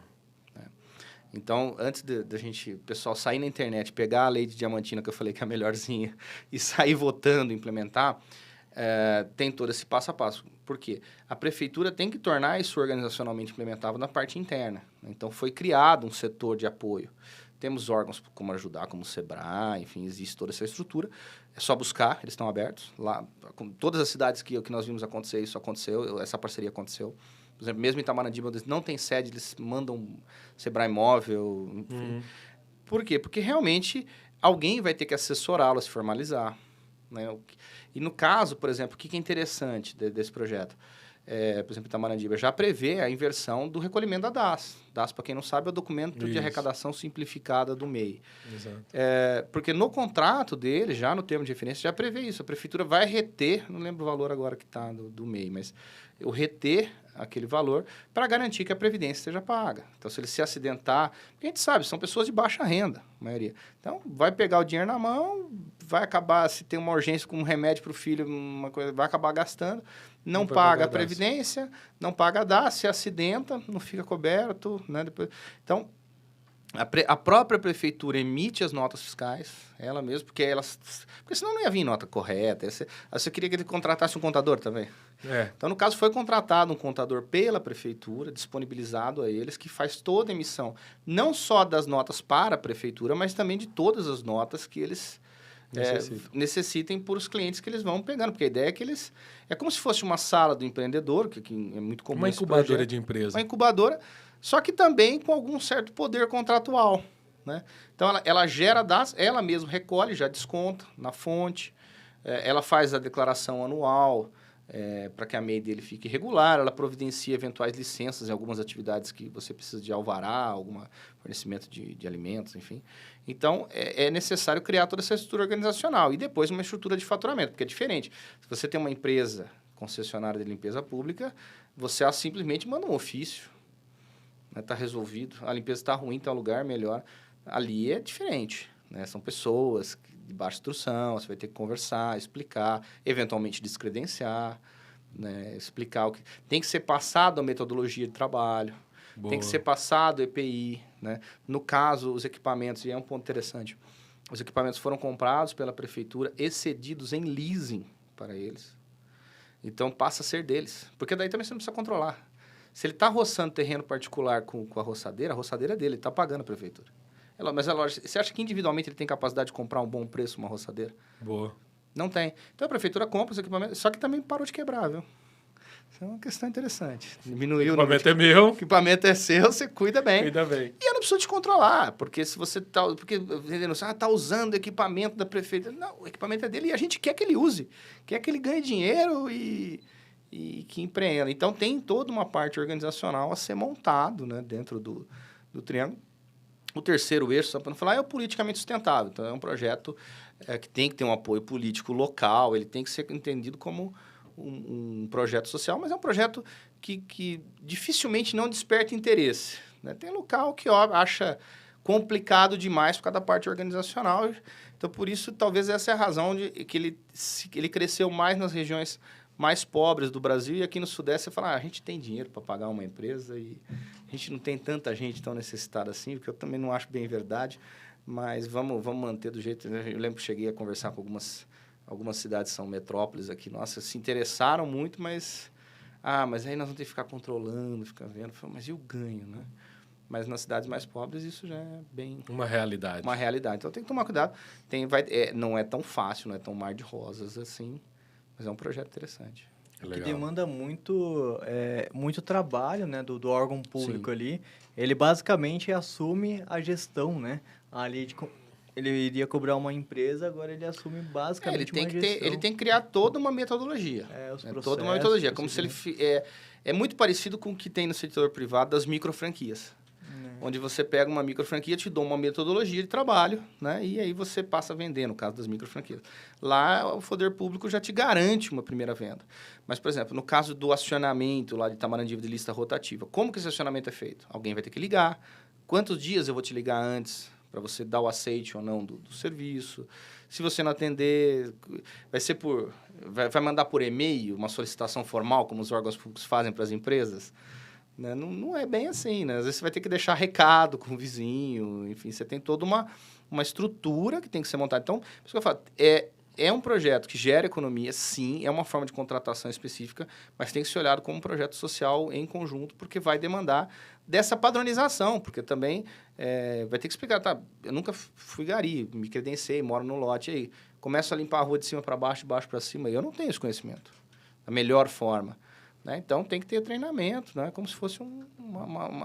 Então, antes o pessoal sair na internet, pegar a lei de Diamantina, que eu falei que é a melhorzinha, e sair votando, implementar, tem todo esse passo a passo. Por quê? A prefeitura tem que tornar isso organizacionalmente implementável na parte interna. Então, foi criado um setor de apoio. Temos órgãos como ajudar, como o Sebrae, enfim, existe toda essa estrutura. É só buscar, eles estão abertos. Lá, com todas as cidades que nós vimos acontecer, isso aconteceu, essa parceria aconteceu. Por exemplo, mesmo em Itamanadiba, eles não têm sede, eles mandam Sebrae móvel, enfim. Por quê? Porque realmente alguém vai ter que assessorá-lo a se formalizar. Né? E no caso, por exemplo, o que é interessante desse projeto? Por exemplo, Itamanadiba já prevê a inversão do recolhimento da DAS. DAS, para quem não sabe, é o documento de arrecadação simplificada do MEI. Exato. Porque no contrato dele, já no termo de referência, já prevê isso. A prefeitura vai reter, não lembro o valor agora que está do MEI, mas eu reter aquele valor para garantir que a previdência seja paga. Então, se ele se acidentar... Porque a gente sabe, são pessoas de baixa renda, a maioria. Então, vai pegar o dinheiro na mão, vai acabar, se tem uma urgência com um remédio para o filho, uma coisa, vai acabar gastando, não paga a previdência, não paga a DAS, se acidenta, não fica coberto, né? Depois, então, a própria prefeitura emite as notas fiscais, ela mesma, porque senão não ia vir nota correta. Você queria que ele contratasse um contador também? Então, no caso, foi contratado um contador pela prefeitura, disponibilizado a eles, que faz toda a emissão, não só das notas para a prefeitura, mas também de todas as notas que eles necessitem por os clientes que eles vão pegando. Porque a ideia é que eles... É como se fosse uma sala do empreendedor, que é muito comum. Uma incubadora de empresa. Uma incubadora, só que também com algum certo poder contratual. Né? Então, ela gera dados, ela mesma recolhe, já desconta na fonte, ela faz a declaração anual para que a MEI dele fique regular, ela providencia eventuais licenças em algumas atividades que você precisa de alvará, algum fornecimento de alimentos, enfim. Então, é necessário criar toda essa estrutura organizacional e depois uma estrutura de faturamento, porque é diferente. Se você tem uma empresa concessionária de limpeza pública, você simplesmente manda um ofício, está resolvido, a limpeza está ruim, está um lugar melhor. Ali é diferente, né? São pessoas de baixa instrução, você vai ter que conversar, explicar, eventualmente descredenciar, né? Explicar o que... Tem que ser passado a metodologia de trabalho, tem que ser passado o EPI, né? No caso, os equipamentos, e é um ponto interessante, os equipamentos foram comprados pela prefeitura e cedidos em leasing para eles. Então, passa a ser deles, porque daí também você não precisa controlar. Se ele está roçando terreno particular com a roçadeira é dele, ele está pagando a prefeitura. Mas é lógico, você acha que individualmente ele tem capacidade de comprar um bom preço uma roçadeira? Boa. Não tem. Então a prefeitura compra os equipamentos, só que também parou de quebrar, viu? Isso é uma questão interessante. Diminuiu o equipamento é meu. O equipamento é seu, você cuida bem. Cuida bem. E eu não preciso te controlar, porque se você está... Porque tá usando equipamento da prefeitura. Não, o equipamento é dele e a gente quer que ele use. Quer que ele ganhe dinheiro e que empreenda. Então, tem toda uma parte organizacional a ser montado, né, dentro do triângulo. O terceiro eixo, só para não falar, é o politicamente sustentável. Então, é um projeto que tem que ter um apoio político local, ele tem que ser entendido como um projeto social, mas é um projeto que dificilmente não desperta interesse, né? Tem local que acha complicado demais por causa da parte organizacional. Então, por isso, talvez essa é a razão de que ele cresceu mais nas regiões mais pobres do Brasil, e aqui no Sudeste você fala, a gente tem dinheiro para pagar uma empresa e a gente não tem tanta gente tão necessitada assim, porque eu também não acho bem verdade, mas vamos manter do jeito... Eu lembro que cheguei a conversar com algumas cidades que são metrópoles aqui, nossa, se interessaram muito, mas aí nós vamos ter que ficar controlando, ficar vendo, mas e o ganho, né? Mas nas cidades mais pobres isso já é bem... Uma realidade. Uma realidade. Então tem que tomar cuidado. Não é tão fácil, não é tão mar de rosas assim, mas é um projeto interessante. Que demanda muito trabalho, né, do órgão público. Sim. Ali. Ele basicamente assume a gestão, né? Ali ele iria cobrar uma empresa, agora ele assume basicamente uma gestão. Ele tem que criar toda uma metodologia. Toda uma metodologia. Como se ele... É muito parecido com o que tem no setor privado das microfranquias. Onde você pega uma microfranquia, te dá uma metodologia de trabalho, né? E aí você passa a vender, no caso das microfranquias. Lá, o poder público já te garante uma primeira venda. Mas, por exemplo, no caso do acionamento lá de Tamarandiva de lista rotativa, como que esse acionamento é feito? Alguém vai ter que ligar. Quantos dias eu vou te ligar antes para você dar o aceite ou não do serviço? Se você não atender, vai mandar por e-mail uma solicitação formal, como os órgãos públicos fazem para as empresas? Né? Não é bem assim, né? Às vezes você vai ter que deixar recado com o vizinho, enfim, você tem toda uma estrutura que tem que ser montada. Então, por isso que eu falo, é um projeto que gera economia, sim, é uma forma de contratação específica, mas tem que ser olhado como um projeto social em conjunto, porque vai demandar dessa padronização, porque também vai ter que explicar, tá, eu nunca fui gari, me credenciei, moro no lote aí, começo a limpar a rua de cima para baixo, de baixo para cima, eu não tenho esse conhecimento, da melhor forma. Né? Então, tem que ter treinamento, né? Como se fosse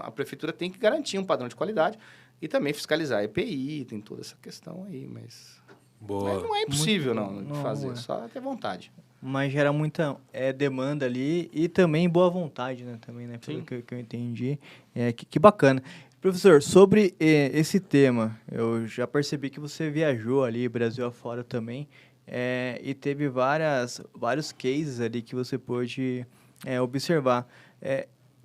a prefeitura tem que garantir um padrão de qualidade e também fiscalizar a EPI, tem toda essa questão aí, mas não é impossível de fazer, só ter vontade. Mas gera muita demanda ali e também boa vontade, né? Também, né? Pelo que eu entendi. Que bacana. Professor, sobre esse tema, eu já percebi que você viajou ali Brasil afora também e teve vários cases ali que você pôde... observar.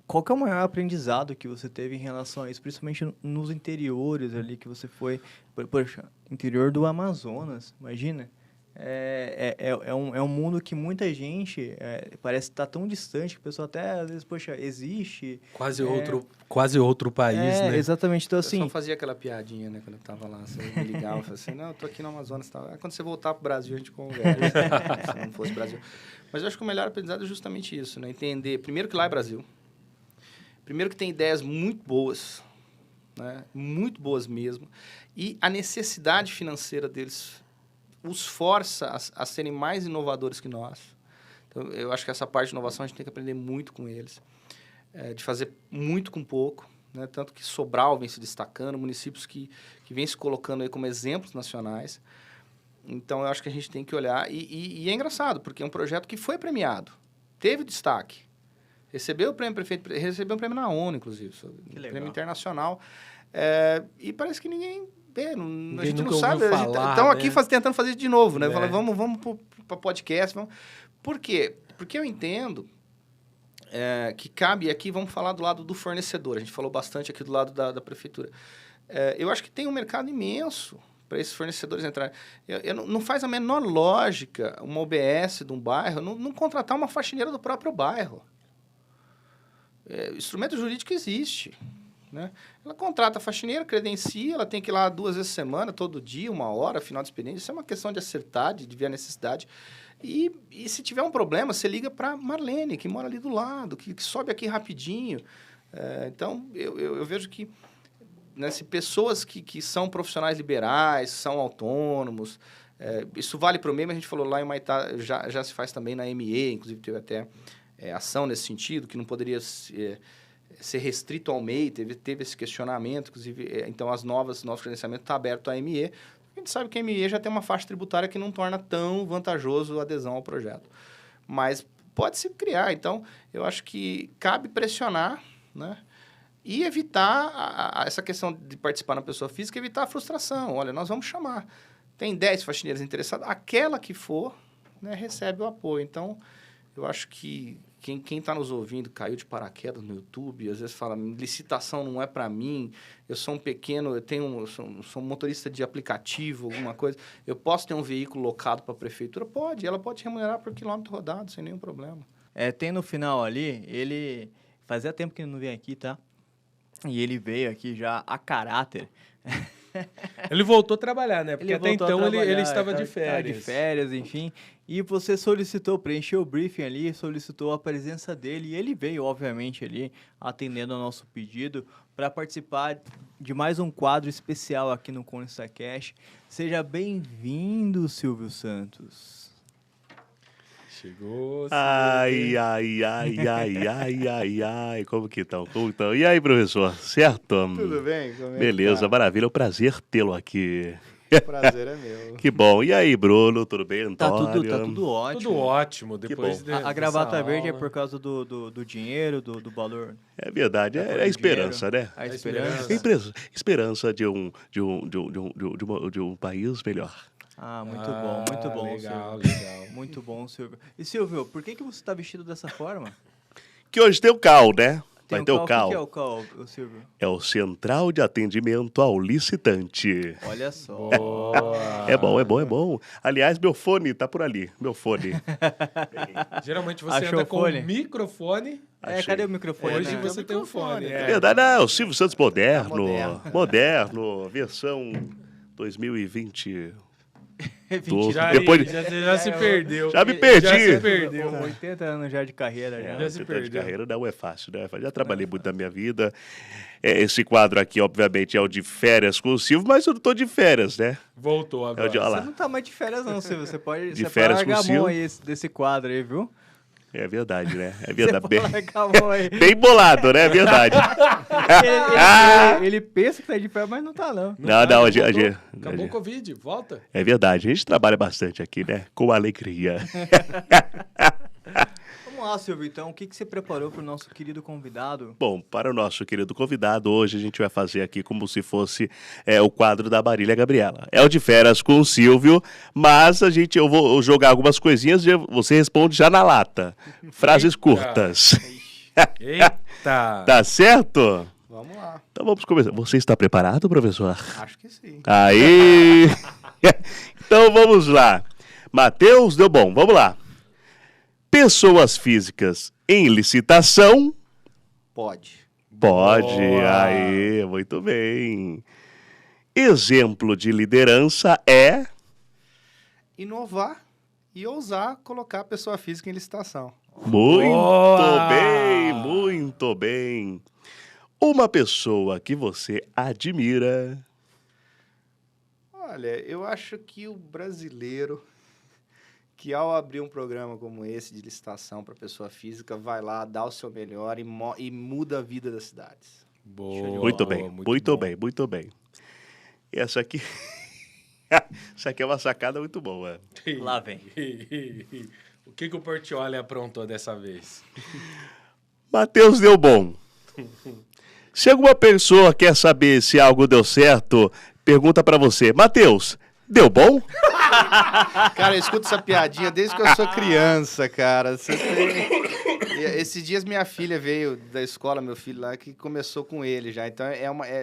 Qual que é o maior aprendizado que você teve em relação a isso, principalmente nos interiores ali que você foi, poxa, interior do Amazonas, imagina? É um mundo que muita gente parece estar tão distante que o pessoal até às vezes, poxa, existe. Quase outro país, né? Exatamente. Então, assim, eu só fazia aquela piadinha, né, quando eu estava lá, você me ligava e falava assim, não, eu tô aqui no Amazonas, tá? Quando você voltar pro Brasil, a gente conversa, se não fosse Brasil. Mas eu acho que o melhor aprendizado é justamente isso, né? Entender, primeiro, que lá é Brasil. Primeiro, que tem ideias muito boas, né? Muito boas mesmo. E a necessidade financeira deles os força a serem mais inovadores que nós. Então, eu acho que essa parte de inovação a gente tem que aprender muito com eles. De fazer muito com pouco, né? Tanto que Sobral vem se destacando, municípios que vêm se colocando aí como exemplos nacionais. Então, eu acho que a gente tem que olhar. E é engraçado, porque é um projeto que foi premiado, teve destaque, recebeu o prêmio prefeito, recebeu um prêmio na ONU, inclusive, prêmio internacional. E parece que ninguém vê, a gente não sabe. Estão aqui tentando fazer isso de novo, né? Falando, vamos para podcast. Por quê? Porque eu entendo que cabe aqui, vamos falar do lado do fornecedor. A gente falou bastante aqui do lado da prefeitura. Eu acho que tem um mercado imenso para esses fornecedores entrarem. Não faz a menor lógica uma OBS de um bairro não contratar uma faxineira do próprio bairro. Instrumento jurídico existe, né? Ela contrata a faxineira, credencia, ela tem que ir lá 2 vezes por semana, todo dia, 1 hora, final de expediente. Isso é uma questão de acertar, de ver a necessidade. E se tiver um problema, você liga para Marlene, que mora ali do lado, que sobe aqui rapidinho. Então, eu vejo que se pessoas que são profissionais liberais, são autônomos, isso vale para o MEI, mas a gente falou lá em Humaitá, já se faz também na ME, inclusive teve até ação nesse sentido, que não poderia ser restrito ao MEI, teve esse questionamento, inclusive, então nosso credenciamento está aberto à ME. A gente sabe que a ME já tem uma faixa tributária que não torna tão vantajoso a adesão ao projeto. Mas pode-se criar, então eu acho que cabe pressionar, né? E evitar essa questão de participar na pessoa física, evitar a frustração. Olha, nós vamos chamar. Tem 10 faxineiras interessadas, aquela que for, né, recebe o apoio. Então, eu acho que quem está nos ouvindo caiu de paraquedas no YouTube, às vezes fala, licitação não é para mim, eu sou um pequeno, sou um motorista de aplicativo, alguma coisa, eu posso ter um veículo locado para a prefeitura? Pode, ela pode remunerar por quilômetro rodado, sem nenhum problema. Tem no final ali, ele... Fazia tempo que ele não vinha aqui, tá? E ele veio aqui já a caráter. Ele voltou a trabalhar, né? Porque até então ele estava de Estava de férias. férias, enfim. E você preencheu o briefing ali, solicitou a presença dele. E ele veio, obviamente, ali, atendendo ao nosso pedido, para participar de mais um quadro especial aqui no ConestaCast. Seja bem-vindo, Silvio Santos. Chegou. Ai, como que estão? E aí, professor, certo? Tudo bem? Como é Beleza, que tá? maravilha, é um prazer tê-lo aqui. O prazer é meu. Que bom. E aí, Bruno, tudo bem? Tá Antônio? tudo ótimo. Tudo ótimo. Depois bom. A gravata dessa verde é aula. por causa do dinheiro, do valor. É verdade, por é a esperança, dinheiro. né? A esperança. esperança. Esperança de um país melhor. Ah, muito bom, Legal, Silvio. legal. Muito bom, Silvio. E, Silvio, por que você está vestido dessa forma? Que hoje tem o CAL, né? Vai ter o O CAL. que é o CAL, Silvio? É o Central de Atendimento ao Licitante. Olha só. Boa. É bom. Aliás, meu fone tá por ali. Meu fone. Geralmente você Achou anda o com fone? o microfone. Achei. Cadê o microfone? Hoje né? você tem um fone. É verdade, o Silvio Santos moderno. Moderno. Moderno, versão 2020. Já, Depois- já se perdeu. Já me perdi. Já se perdeu. Com 80 anos já de carreira. Já. Já se Tentando de perdeu. carreira não é fácil, né? Já trabalhei muito na minha vida. Esse quadro aqui, obviamente, é o de férias com o Silvio, mas eu não tô de férias, né? Voltou É agora. o de, olha Você lá. não tá mais de férias não, Silvio. Você pode, De você férias pode com largar o a mão Silvio. aí desse quadro aí, viu? É verdade, né? É Você verdade. pode largar a mão aí. Bem bolado, né? É verdade. Ele pensa que tá de férias, mas não tá não. Não, tá, hoje- voltou. hoje- Acabou o Covid, volta. É verdade. A gente trabalha bastante aqui, né? Com alegria. Vamos lá, Silvio, então. O que você preparou pro nosso querido convidado? Bom, para o nosso querido convidado, hoje a gente vai fazer aqui como se fosse o quadro da Marília Gabriela. É o de férias com o Silvio, mas eu vou jogar algumas coisinhas e você responde já na lata. Frases curtas. Eita. Tá certo? Vamos lá. Então vamos começar. Você está preparado, professor? Acho que sim. Aí! Então vamos lá. Matheus, deu bom. Vamos lá. Pessoas físicas em licitação. Pode. Pode. Boa. Aí, muito bem. Exemplo de liderança é. Inovar e ousar colocar a pessoa física em licitação. Muito Boa. bem, muito bem. Uma pessoa que você admira. Olha, eu acho que o brasileiro que ao abrir um programa como esse de licitação para pessoa física vai lá, dá o seu melhor e muda a vida das cidades. Boa. Muito bem, muito bom. bem, muito bem. E essa aqui. Essa aqui é uma sacada muito boa. Lá vem. O que o Portioli aprontou dessa vez? Matheus deu bom. Se alguma pessoa quer saber se algo deu certo, pergunta pra você. Matheus, deu bom? Cara, eu escuto essa piadinha desde que eu sou criança, cara. Esses dias minha filha veio da escola, meu filho lá, que começou com ele já. Então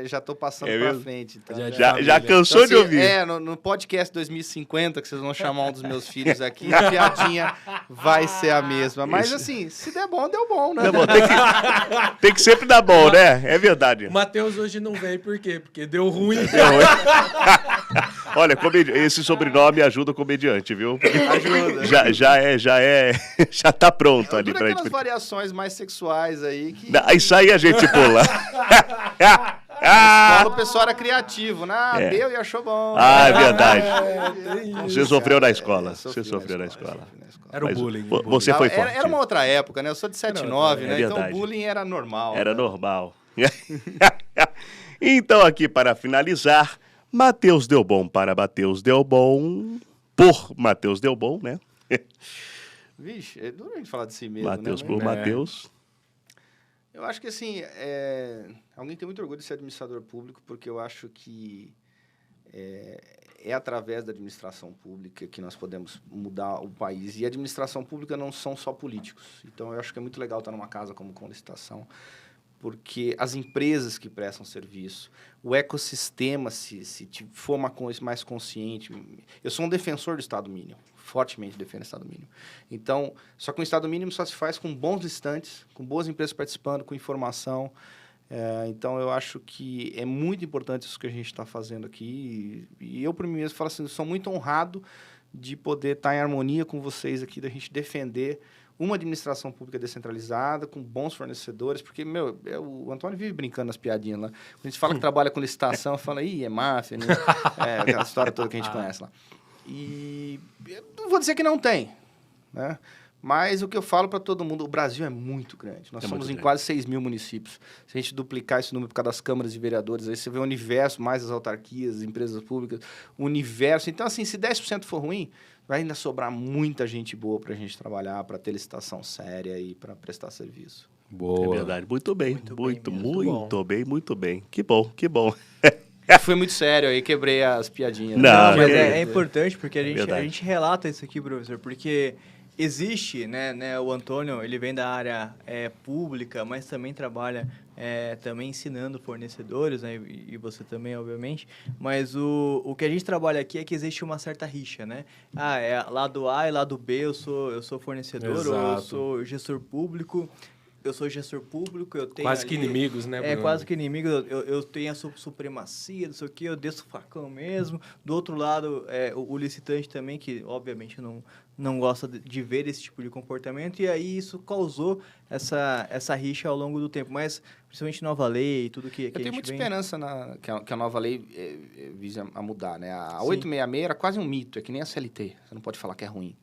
já tô passando É pra mesmo? frente. Então, Já cansou Então, de assim, ouvir? no podcast 2050, que vocês vão chamar um dos meus filhos aqui, a piadinha vai ser a mesma. Mas assim, se der bom, deu bom, né? Tá bom, tem que sempre dar bom, né? É verdade. O Matheus hoje não veio por quê? Porque deu ruim. Olha, esse sobrenome ajuda o comediante, viu? Ajuda. Já tá pronto ali Tudo pra aquelas gente. variações mais sexuais aí que... Isso aí a gente pula. O pessoal era criativo, né? Deu e achou bom. É verdade. tem isso, Você sofreu na cara. escola. Sofri Você sofreu na escola. sofri na escola. Era o Mas bullying. Você foi Era forte. uma outra época, né? Eu sou de 79, É né? Então verdade. o bullying era normal. Era né? normal. Então, aqui para finalizar, Matheus deu bom para Matheus deu bom. Por Matheus deu bom, né? Vixe, é duro a gente falar de si mesmo, Matheus né? por É. Matheus. Eu acho que, assim, alguém tem muito orgulho de ser administrador público, porque eu acho que é através da administração pública que nós podemos mudar o país. E a administração pública não são só políticos. Então, eu acho que é muito legal estar numa casa como Com Licitação, porque as empresas que prestam serviço, o ecossistema, se for uma coisa mais consciente... Eu sou um defensor do Estado mínimo, fortemente defendo o Estado mínimo. Então, só que o Estado mínimo só se faz com bons licitantes, com boas empresas participando, com informação. Então, eu acho que é muito importante isso que a gente está fazendo aqui. E eu, por mim mesmo, falo assim, sou muito honrado de poder estar em harmonia com vocês aqui, da gente defender uma administração pública descentralizada, com bons fornecedores, porque, o Antônio vive brincando nas piadinhas lá. Quando a gente fala que trabalha com licitação, fala, é máfia, né? Aquela história toda que a gente conhece lá. E eu não vou dizer que não tem, né? Mas o que eu falo para todo mundo, o Brasil é muito grande. Nós somos em quase 6 mil municípios. Se a gente duplicar esse número por causa das câmaras de vereadores, aí você vê o universo, mais as autarquias, as empresas públicas, o universo. Então, assim, se 10% for ruim, vai ainda sobrar muita gente boa para a gente trabalhar, para ter licitação séria e para prestar serviço. Boa. É verdade. Muito bem. Muito bem. Que bom. Foi muito sério aí, quebrei as piadinhas. Não, mas é importante porque a gente relata isso aqui, professor, porque existe, né, o Antônio, ele vem da área pública, mas também trabalha também ensinando fornecedores, né, e você também, obviamente, mas o que a gente trabalha aqui é que existe uma certa rixa, né? Lado A e lado B, eu sou fornecedor, Exato. ou eu sou gestor público. Eu sou gestor público, eu tenho Quase que inimigos, né, Bruno? Quase que inimigos. Eu tenho a supremacia, não sei o quê, eu desço o facão mesmo. Do outro lado, o licitante também, que obviamente não gosta de ver esse tipo de comportamento. E aí isso causou essa rixa ao longo do tempo. Mas, principalmente nova lei e tudo que a gente Eu tenho muita vem... esperança que a nova lei visa a mudar, né? A 866 era quase um mito, é que nem a CLT. Você não pode falar que é ruim.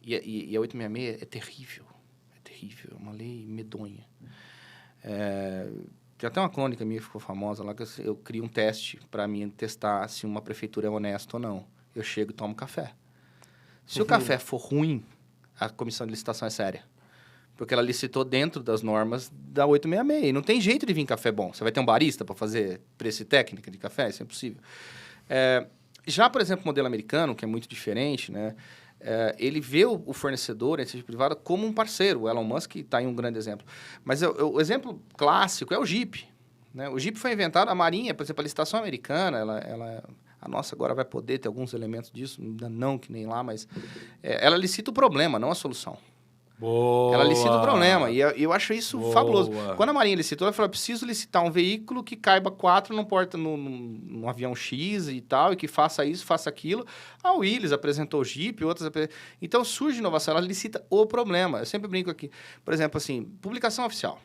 E a 866 é terrível. É uma lei medonha. Tem até uma crônica minha que ficou famosa lá, que eu crio um teste para mim testar se uma prefeitura é honesta ou não. Eu chego e tomo café. Se o café for ruim, a comissão de licitação é séria. Porque ela licitou dentro das normas da 866. E não tem jeito de vir café bom. Você vai ter um barista para fazer preço e técnica de café? Isso é impossível. Já, por exemplo, o modelo americano, que é muito diferente, né? Ele vê o fornecedor, a iniciativa privada, como um parceiro. O Elon Musk está em um grande exemplo. Mas o exemplo clássico é o Jeep, né? O Jeep foi inventado, a Marinha, por exemplo, a licitação americana, a nossa agora vai poder ter alguns elementos disso, ainda não que nem lá, mas ela licita o problema, não a solução. Boa. Ela licita o problema, e eu acho isso fabuloso. Boa. Quando a Marinha licitou, ela falou, preciso licitar um veículo que caiba 4 num avião X e tal, e que faça isso, faça aquilo. A Willys apresentou o Jeep, outras... Então, surge inovação, ela licita o problema. Eu sempre brinco aqui. Por exemplo, assim, publicação oficial.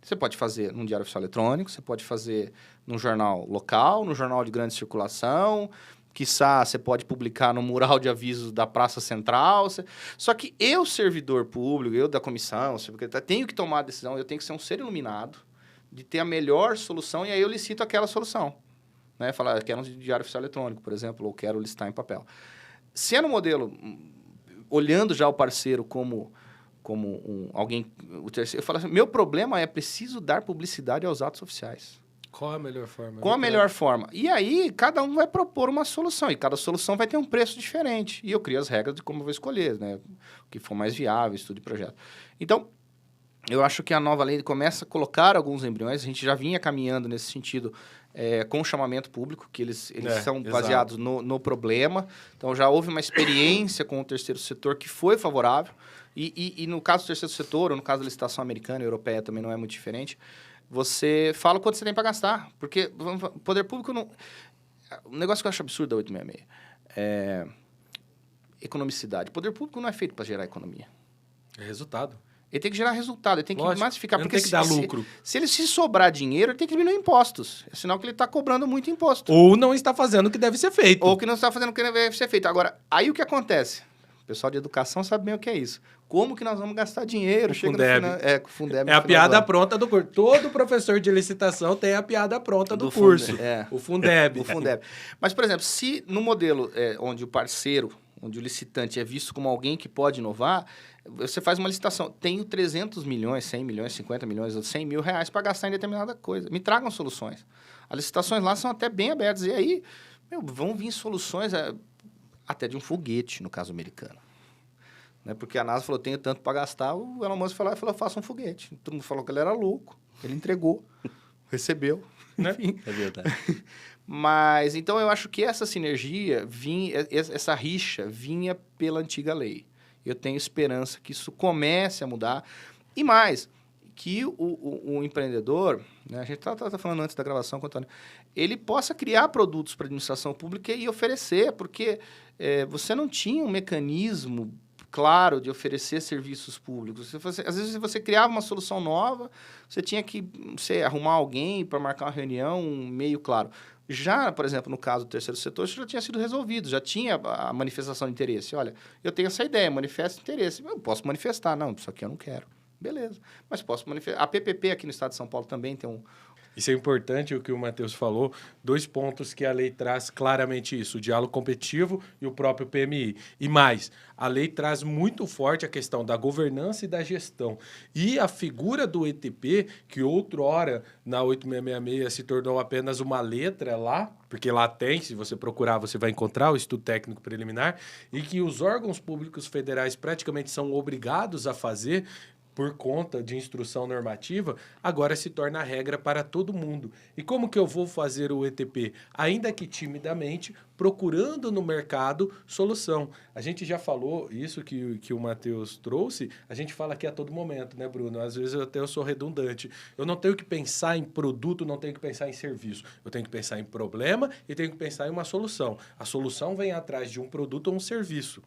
Você pode fazer num diário oficial eletrônico, você pode fazer num jornal local, num jornal de grande circulação... Quiçá, você pode publicar no mural de avisos da Praça Central. Só que eu, servidor público, eu da comissão, tenho que tomar a decisão, eu tenho que ser um ser iluminado de ter a melhor solução, e aí eu licito aquela solução. Né? Falar, quero um diário oficial eletrônico, por exemplo, ou quero listar em papel. Se é no modelo, olhando já o parceiro como alguém... Eu falo assim, meu problema é preciso dar publicidade aos atos oficiais. Qual a melhor forma? Qual a melhor forma? E aí, cada um vai propor uma solução, e cada solução vai ter um preço diferente. E eu crio as regras de como eu vou escolher, né? O que for mais viável, estudo de projeto. Então, eu acho que a nova lei começa a colocar alguns embriões, a gente já vinha caminhando nesse sentido com o chamamento público, que eles são baseados no problema. Então, já houve uma experiência com o terceiro setor que foi favorável, e no caso do terceiro setor, ou no caso da licitação americana e europeia também não é muito diferente, você fala o quanto você tem para gastar. Porque o poder público não... Um negócio que eu acho absurdo da 866 é economicidade. O poder público não é feito para gerar economia. É resultado. Ele tem que gerar resultado, ele tem que massificar. Ele porque tem que dar lucro. Se sobrar dinheiro, ele tem que diminuir impostos. É sinal que ele está cobrando muito imposto. Ou não está fazendo o que deve ser feito. Ou que não está fazendo o que deve ser feito. Agora, aí o que acontece? O pessoal de educação sabe bem o que é isso. Como que nós vamos gastar dinheiro? O Fundeb. Com o Fundeb. É a piada pronta do curso. Todo professor de licitação tem a piada pronta do curso. O Fundeb. O Fundeb. Mas, por exemplo, se no modelo onde o parceiro, onde o licitante é visto como alguém que pode inovar, você faz uma licitação. Tenho 300 milhões, 100 milhões, 50 milhões, ou 100 mil reais para gastar em determinada coisa. Me tragam soluções. As licitações lá são até bem abertas. E aí, vão vir soluções até de um foguete, no caso americano. Né? Porque a NASA falou, tenho tanto para gastar, o Elon Musk falou, faça um foguete. Todo mundo falou que ele era louco. Ele entregou, recebeu. Né? Enfim. É verdade. Mas, então, eu acho que essa sinergia, essa rixa, vinha pela antiga lei. Eu tenho esperança que isso comece a mudar. E mais, que o empreendedor, né, a gente estava falando antes da gravação com o Antônio, ele possa criar produtos para a administração pública e oferecer, porque você não tinha um mecanismo claro de oferecer serviços públicos. Às vezes, você criava uma solução nova, você tinha que arrumar alguém para marcar uma reunião, meio claro. Já, por exemplo, no caso do terceiro setor, isso já tinha sido resolvido, já tinha a manifestação de interesse. Olha, eu tenho essa ideia, manifesto interesse. Eu posso manifestar. Não, isso aqui eu não quero. Beleza, mas posso manifestar. A PPP aqui no estado de São Paulo também tem um... Isso é importante, o que o Matheus falou, 2 pontos que a lei traz claramente isso, o diálogo competitivo e o próprio PMI. E mais, a lei traz muito forte a questão da governança e da gestão. E a figura do ETP, que outrora, na 8666, se tornou apenas uma letra lá, porque lá tem, se você procurar, você vai encontrar o estudo técnico preliminar, e que os órgãos públicos federais praticamente são obrigados a fazer, por conta de instrução normativa, agora se torna a regra para todo mundo. E como que eu vou fazer o ETP? Ainda que timidamente, procurando no mercado solução. A gente já falou isso que o Matheus trouxe, a gente fala aqui a todo momento, né, Bruno? Às vezes eu sou redundante. Eu não tenho que pensar em produto, não tenho que pensar em serviço. Eu tenho que pensar em problema e tenho que pensar em uma solução. A solução vem atrás de um produto ou um serviço.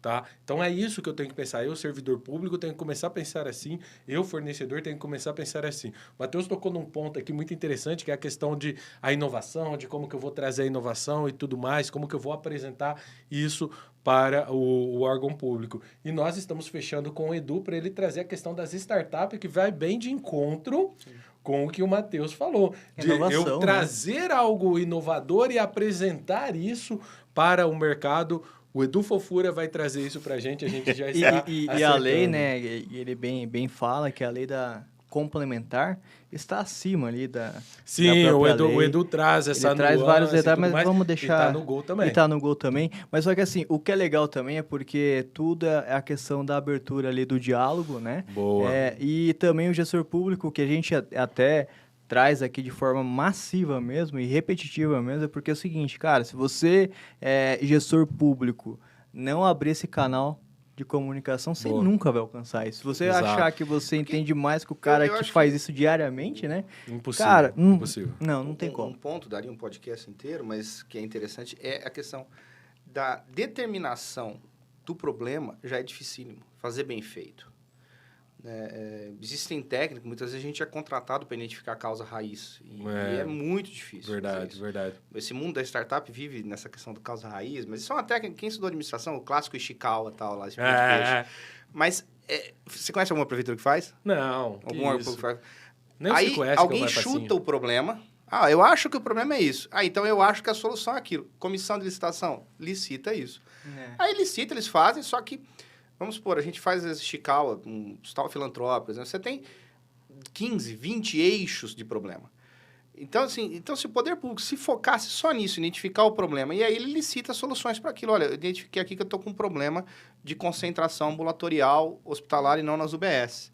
Tá? Então, é isso que eu tenho que pensar. Eu, servidor público, tenho que começar a pensar assim. Eu, fornecedor, tenho que começar a pensar assim. O Matheus tocou num ponto aqui muito interessante, que é a questão de a inovação, de como que eu vou trazer a inovação e tudo mais, como que eu vou apresentar isso para o órgão público. E nós estamos fechando com o Edu para ele trazer a questão das startups, que vai bem de encontro com o que o Matheus falou. De Inovação, eu trazer algo inovador e apresentar isso para o mercado. O Edu Fofura vai trazer isso para a gente já está E a lei, né, ele bem fala que a lei da complementar está acima ali da Sim, da o Edu traz essa ele traz vários detalhes, mas mais, vamos deixar... E tá no gol também. E tá no gol também. Mas só que assim, o que é legal também é porque tudo é a questão da abertura ali do diálogo, né? Boa. E também o gestor público, que a gente até traz aqui de forma massiva mesmo e repetitiva mesmo, é porque é o seguinte, cara, se você é gestor público, não abrir esse canal de comunicação, você nunca vai alcançar isso. Se você achar que você entende mais que o cara que faz isso diariamente, né? Impossível. Cara, impossível. Não tem como. Um ponto, daria um podcast inteiro, mas que é interessante, é a questão da determinação do problema já é dificílimo, fazer bem feito. Existem técnicos, muitas vezes a gente é contratado para identificar a causa raiz. E é muito difícil. Verdade. Esse mundo da startup vive nessa questão da causa raiz, mas isso é uma técnica, quem estudou administração, o clássico Ishikawa e tal, lá, esse Mas você conhece alguma prefeitura que faz? Não, Alguma isso. que faz? Nem aí se conhece alguém chuta o problema. Eu acho que o problema é isso. Então eu acho que a solução é aquilo. Comissão de licitação, licita isso. Aí licita, eles fazem, só que vamos supor, a gente faz esse Ishikawa, um hospital filantrópico, né? Você tem 15, 20 eixos de problema. Então, assim, se o poder público se focasse só nisso, identificar o problema, e aí ele licita soluções para aquilo. Olha, eu identifiquei aqui que eu estou com um problema de concentração ambulatorial hospitalar e não nas UBS.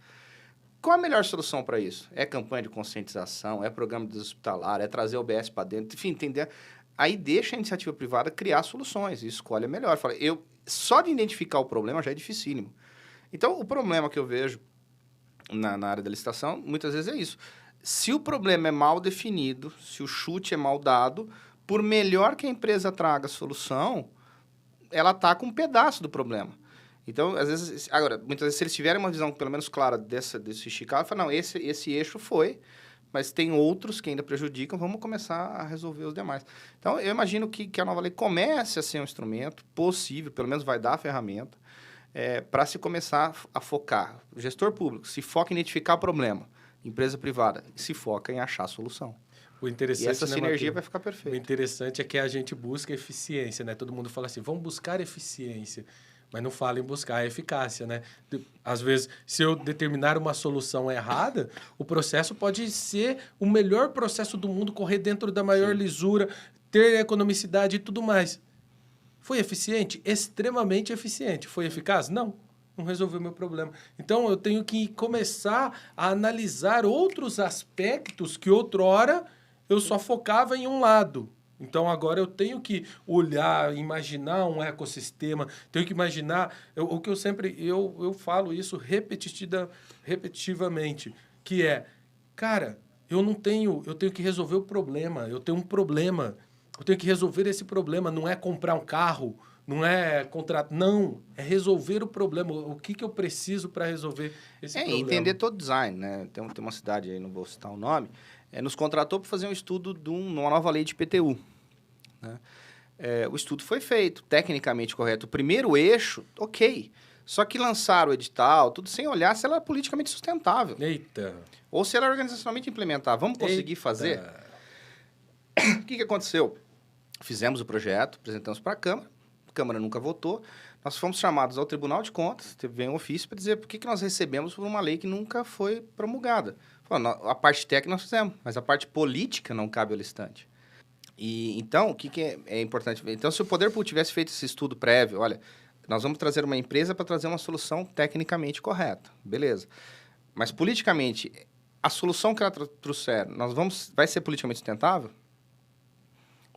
Qual a melhor solução para isso? É campanha de conscientização, é programa deshospitalar, é trazer o UBS para dentro, enfim, entender. Aí deixa a iniciativa privada criar soluções e escolhe a melhor. Fala, só de identificar o problema já é dificílimo. Então, o problema que eu vejo na área da licitação, muitas vezes é isso. Se o problema é mal definido, se o chute é mal dado, por melhor que a empresa traga a solução, ela está com um pedaço do problema. Então, às vezes... Agora, muitas vezes, se eles tiverem uma visão, pelo menos clara desse Chicago, fala, não, esse eixo foi, mas tem outros que ainda prejudicam, vamos começar a resolver os demais. Então, eu imagino que a nova lei comece a ser um instrumento possível, pelo menos vai dar a ferramenta, para se começar a focar. O gestor público se foca em identificar o problema. Empresa privada se foca em achar a solução. O interessante, E essa né, sinergia Matheus? vai ficar O perfeita. interessante é que a gente busca eficiência, né? Todo mundo fala assim, vamos buscar eficiência, mas não fala em buscar a eficácia, né? Às vezes, se eu determinar uma solução errada, o processo pode ser o melhor processo do mundo, correr dentro da maior lisura, ter economicidade e tudo mais. Foi eficiente? Extremamente eficiente. Foi eficaz? Não. Não resolveu meu problema. Então, eu tenho que começar a analisar outros aspectos que outrora eu só focava em um lado. Então, agora eu tenho que olhar, imaginar um ecossistema, tenho que imaginar... o que eu sempre... Eu falo isso repetitivamente, que é, cara, eu tenho que resolver o problema. Eu tenho um problema. Eu tenho que resolver esse problema. Não é comprar um carro, não é contratar. Não, é resolver o problema. O que eu preciso para resolver esse problema? Entender todo design, né? Tem uma cidade aí, não vou citar o nome, nos contratou para fazer um estudo de uma nova lei de IPTU. Né? O estudo foi feito, tecnicamente correto. O primeiro eixo, ok. Só que lançaram o edital, tudo sem olhar se ela é politicamente sustentável. Eita. Ou se ela é organizacionalmente implementável. Vamos conseguir fazer? O que aconteceu? Fizemos o projeto, apresentamos para a Câmara nunca votou, nós fomos chamados ao Tribunal de Contas, teve um ofício para dizer por que nós recebemos por uma lei que nunca foi promulgada. Falando, a parte técnica nós fizemos, mas a parte política não cabe ao listante. E, então, o que é importante ver? Então, se o Poder Público tivesse feito esse estudo prévio, olha, nós vamos trazer uma empresa para trazer uma solução tecnicamente correta, beleza. Mas, politicamente, a solução que ela trouxer, vai ser politicamente sustentável?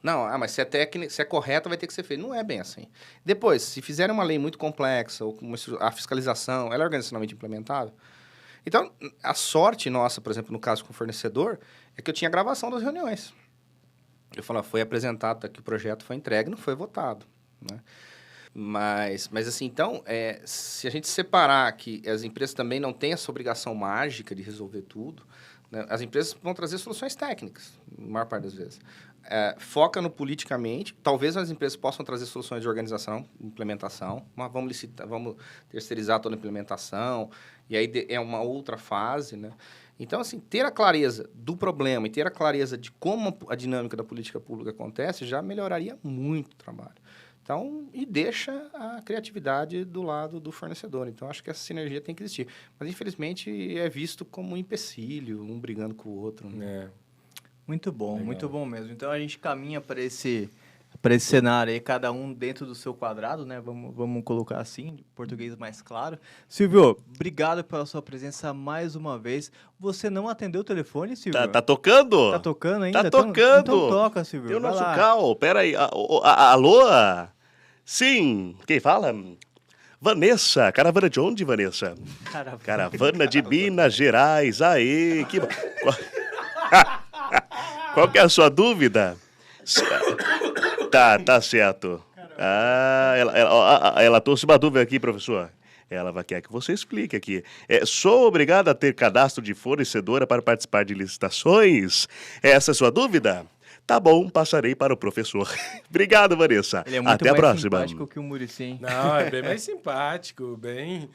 Não, mas se é correta, vai ter que ser feito. Não é bem assim. Depois, se fizerem uma lei muito complexa, ou a fiscalização, ela é organizacionalmente implementável? Então, a sorte nossa, por exemplo, no caso com o fornecedor, é que eu tinha gravação das reuniões. Eu falo, foi apresentado, tá aqui o projeto, foi entregue, não foi votado. Né? Mas assim, então, se a gente separar que as empresas também não têm essa obrigação mágica de resolver tudo, né? As empresas vão trazer soluções técnicas, na maior parte das vezes. Foca no politicamente, talvez as empresas possam trazer soluções de organização, implementação, mas vamos terceirizar toda a implementação, e aí é uma outra fase, né? Então, assim, ter a clareza do problema e ter a clareza de como a dinâmica da política pública acontece já melhoraria muito o trabalho. Então, e deixa a criatividade do lado do fornecedor. Então, acho que essa sinergia tem que existir. Mas, infelizmente, é visto como um empecilho, um brigando com o outro. Né? Muito bom, Legal. muito bom mesmo. Então, a gente caminha para esse cenário aí, cada um dentro do seu quadrado, né? Vamos colocar assim, em português mais claro. Silvio, obrigado pela sua presença mais uma vez. Você não atendeu o telefone, Silvio? Tá tocando? Tá tocando ainda? Tá tocando. Então toca, Silvio. Tem o vai nosso lá. Cal. Pera aí. Alô? Sim. Quem fala? Vanessa. Caravana de onde, Vanessa? Caravana de Minas Gerais. Aê, que... Qual que é a sua dúvida? Tá certo. Ela trouxe uma dúvida aqui, professor. Ela quer que você explique aqui. Sou obrigado a ter cadastro de fornecedora para participar de licitações? Essa é a sua dúvida? Tá bom, passarei para o professor. Obrigado, Vanessa. Ele é muito Até a mais próxima. simpático que o Muricy, hein? Não, é bem mais simpático, bem...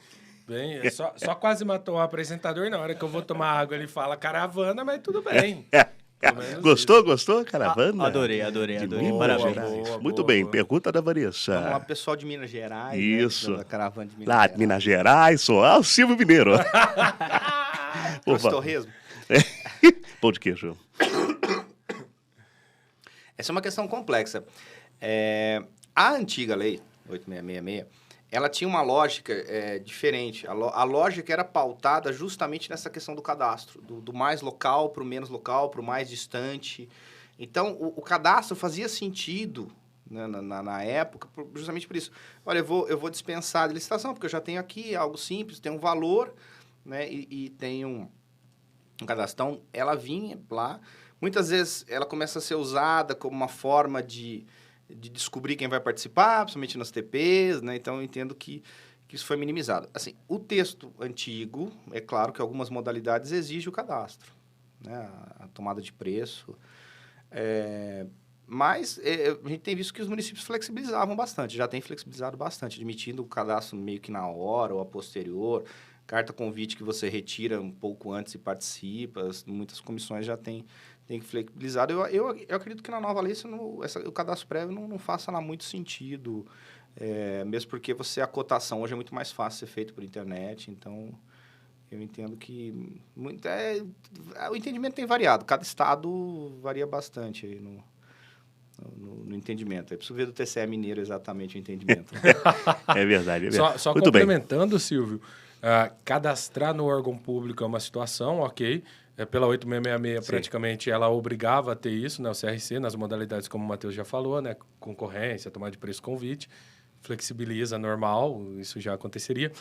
Só quase matou o apresentador na hora que eu vou tomar água. Ele fala caravana, mas tudo bem. Gostou, caravana? Adorei. De Parabéns. Parabéns. Muito bem, pergunta da Vanessa. Vamos lá, pessoal de Minas Gerais. Isso. Né, da caravana de Minas Lá Gerais. de Minas Gerais, o Silvio Mineiro. Trouxe torresmo. Pão de queijo. Essa é uma questão complexa. A antiga lei 8666, ela tinha uma lógica diferente. A lógica era pautada justamente nessa questão do cadastro, do mais local para o menos local, para o mais distante. Então, o cadastro fazia sentido, né, na época, justamente por isso. Olha, eu vou dispensar de licitação, porque eu já tenho aqui algo simples, tem um valor, né, e tem um cadastro. Então, ela vinha lá. Muitas vezes, ela começa a ser usada como uma forma de descobrir quem vai participar, principalmente nas TPs, né? Então, eu entendo que isso foi minimizado. Assim, o texto antigo, é claro que algumas modalidades exigem o cadastro, né? A tomada de preço. Mas a gente tem visto que os municípios flexibilizavam bastante, já tem flexibilizado bastante, admitindo o cadastro meio que na hora ou a posterior, carta convite que você retira um pouco antes e participa, muitas comissões já têm tem que flexibilizar. Eu acredito que na nova lei o cadastro prévio não faça lá muito sentido, mesmo porque a cotação hoje é muito mais fácil ser feito por internet, então eu entendo que o entendimento tem variado, cada estado varia bastante aí no entendimento. Eu preciso ver do TCE Mineiro exatamente o entendimento. É verdade. Só muito complementando, Silvio, cadastrar no órgão público é uma situação, ok. Pela 8666, praticamente, ela obrigava a ter isso, né? O CRC, nas modalidades como o Matheus já falou, né? Concorrência, tomada de preço, convite, flexibiliza, normal, isso já aconteceria.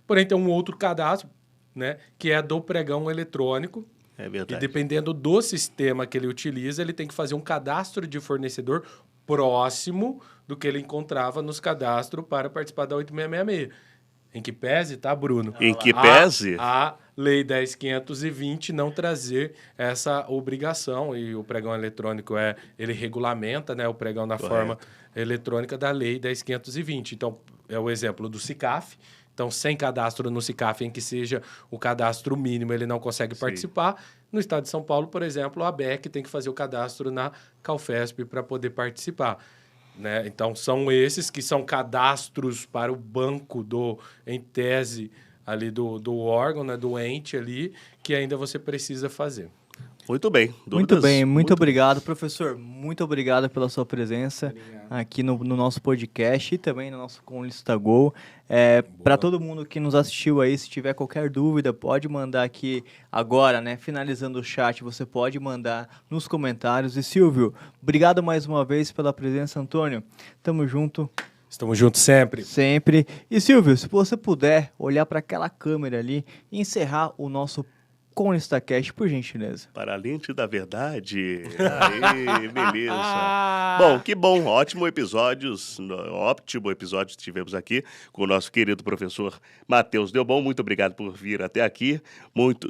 Porém, tem um outro cadastro, né? Que é do pregão eletrônico. É verdade. E dependendo do sistema que ele utiliza, ele tem que fazer um cadastro de fornecedor próximo do que ele encontrava nos cadastros para participar da 8666. Em que pese, tá, Bruno? Em que pese? A Lei 10.520 não trazer essa obrigação. E o pregão eletrônico ele regulamenta, né, o pregão na forma eletrônica da Lei 10.520. Então, é o exemplo do SICAF. Então, sem cadastro no SICAF, em que seja o cadastro mínimo, ele não consegue participar. No estado de São Paulo, por exemplo, a ABEC tem que fazer o cadastro na CalFesp para poder participar. Né? Então, são esses que são cadastros para o banco em tese ali do órgão, né? Do ente ali, que ainda você precisa fazer. Muito bem. Muito bem, muito obrigado, professor. Muito obrigado pela sua presença aqui no nosso podcast e também no nosso Conlista Go. Para todo mundo que nos assistiu aí, se tiver qualquer dúvida, pode mandar aqui agora, né? Finalizando o chat, você pode mandar nos comentários. E Silvio, obrigado mais uma vez pela presença, Antônio. Tamo junto. Estamos juntos sempre. Sempre. E Silvio, se você puder olhar para aquela câmera ali e encerrar o nosso ConlistaCast, por gentileza. Para a lente da verdade. Aí, beleza. Bom, que bom. Ótimo episódio que tivemos aqui com o nosso querido professor Matheus Delbon. Muito obrigado por vir até aqui.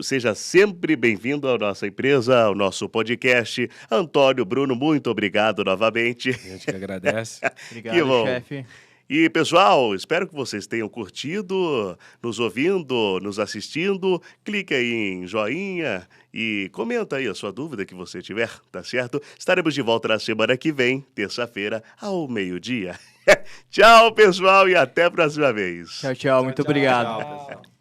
Seja sempre bem-vindo à nossa empresa, ao nosso podcast. Antônio, Bruno, muito obrigado novamente. A gente que agradece. Obrigado, chefe. E, pessoal, espero que vocês tenham curtido, nos ouvindo, nos assistindo. Clique aí em joinha e comenta aí a sua dúvida que você tiver, tá certo? Estaremos de volta na semana que vem, terça-feira, ao meio-dia. Tchau, pessoal, e até a próxima vez. Tchau, muito obrigado. Tchau, pessoal.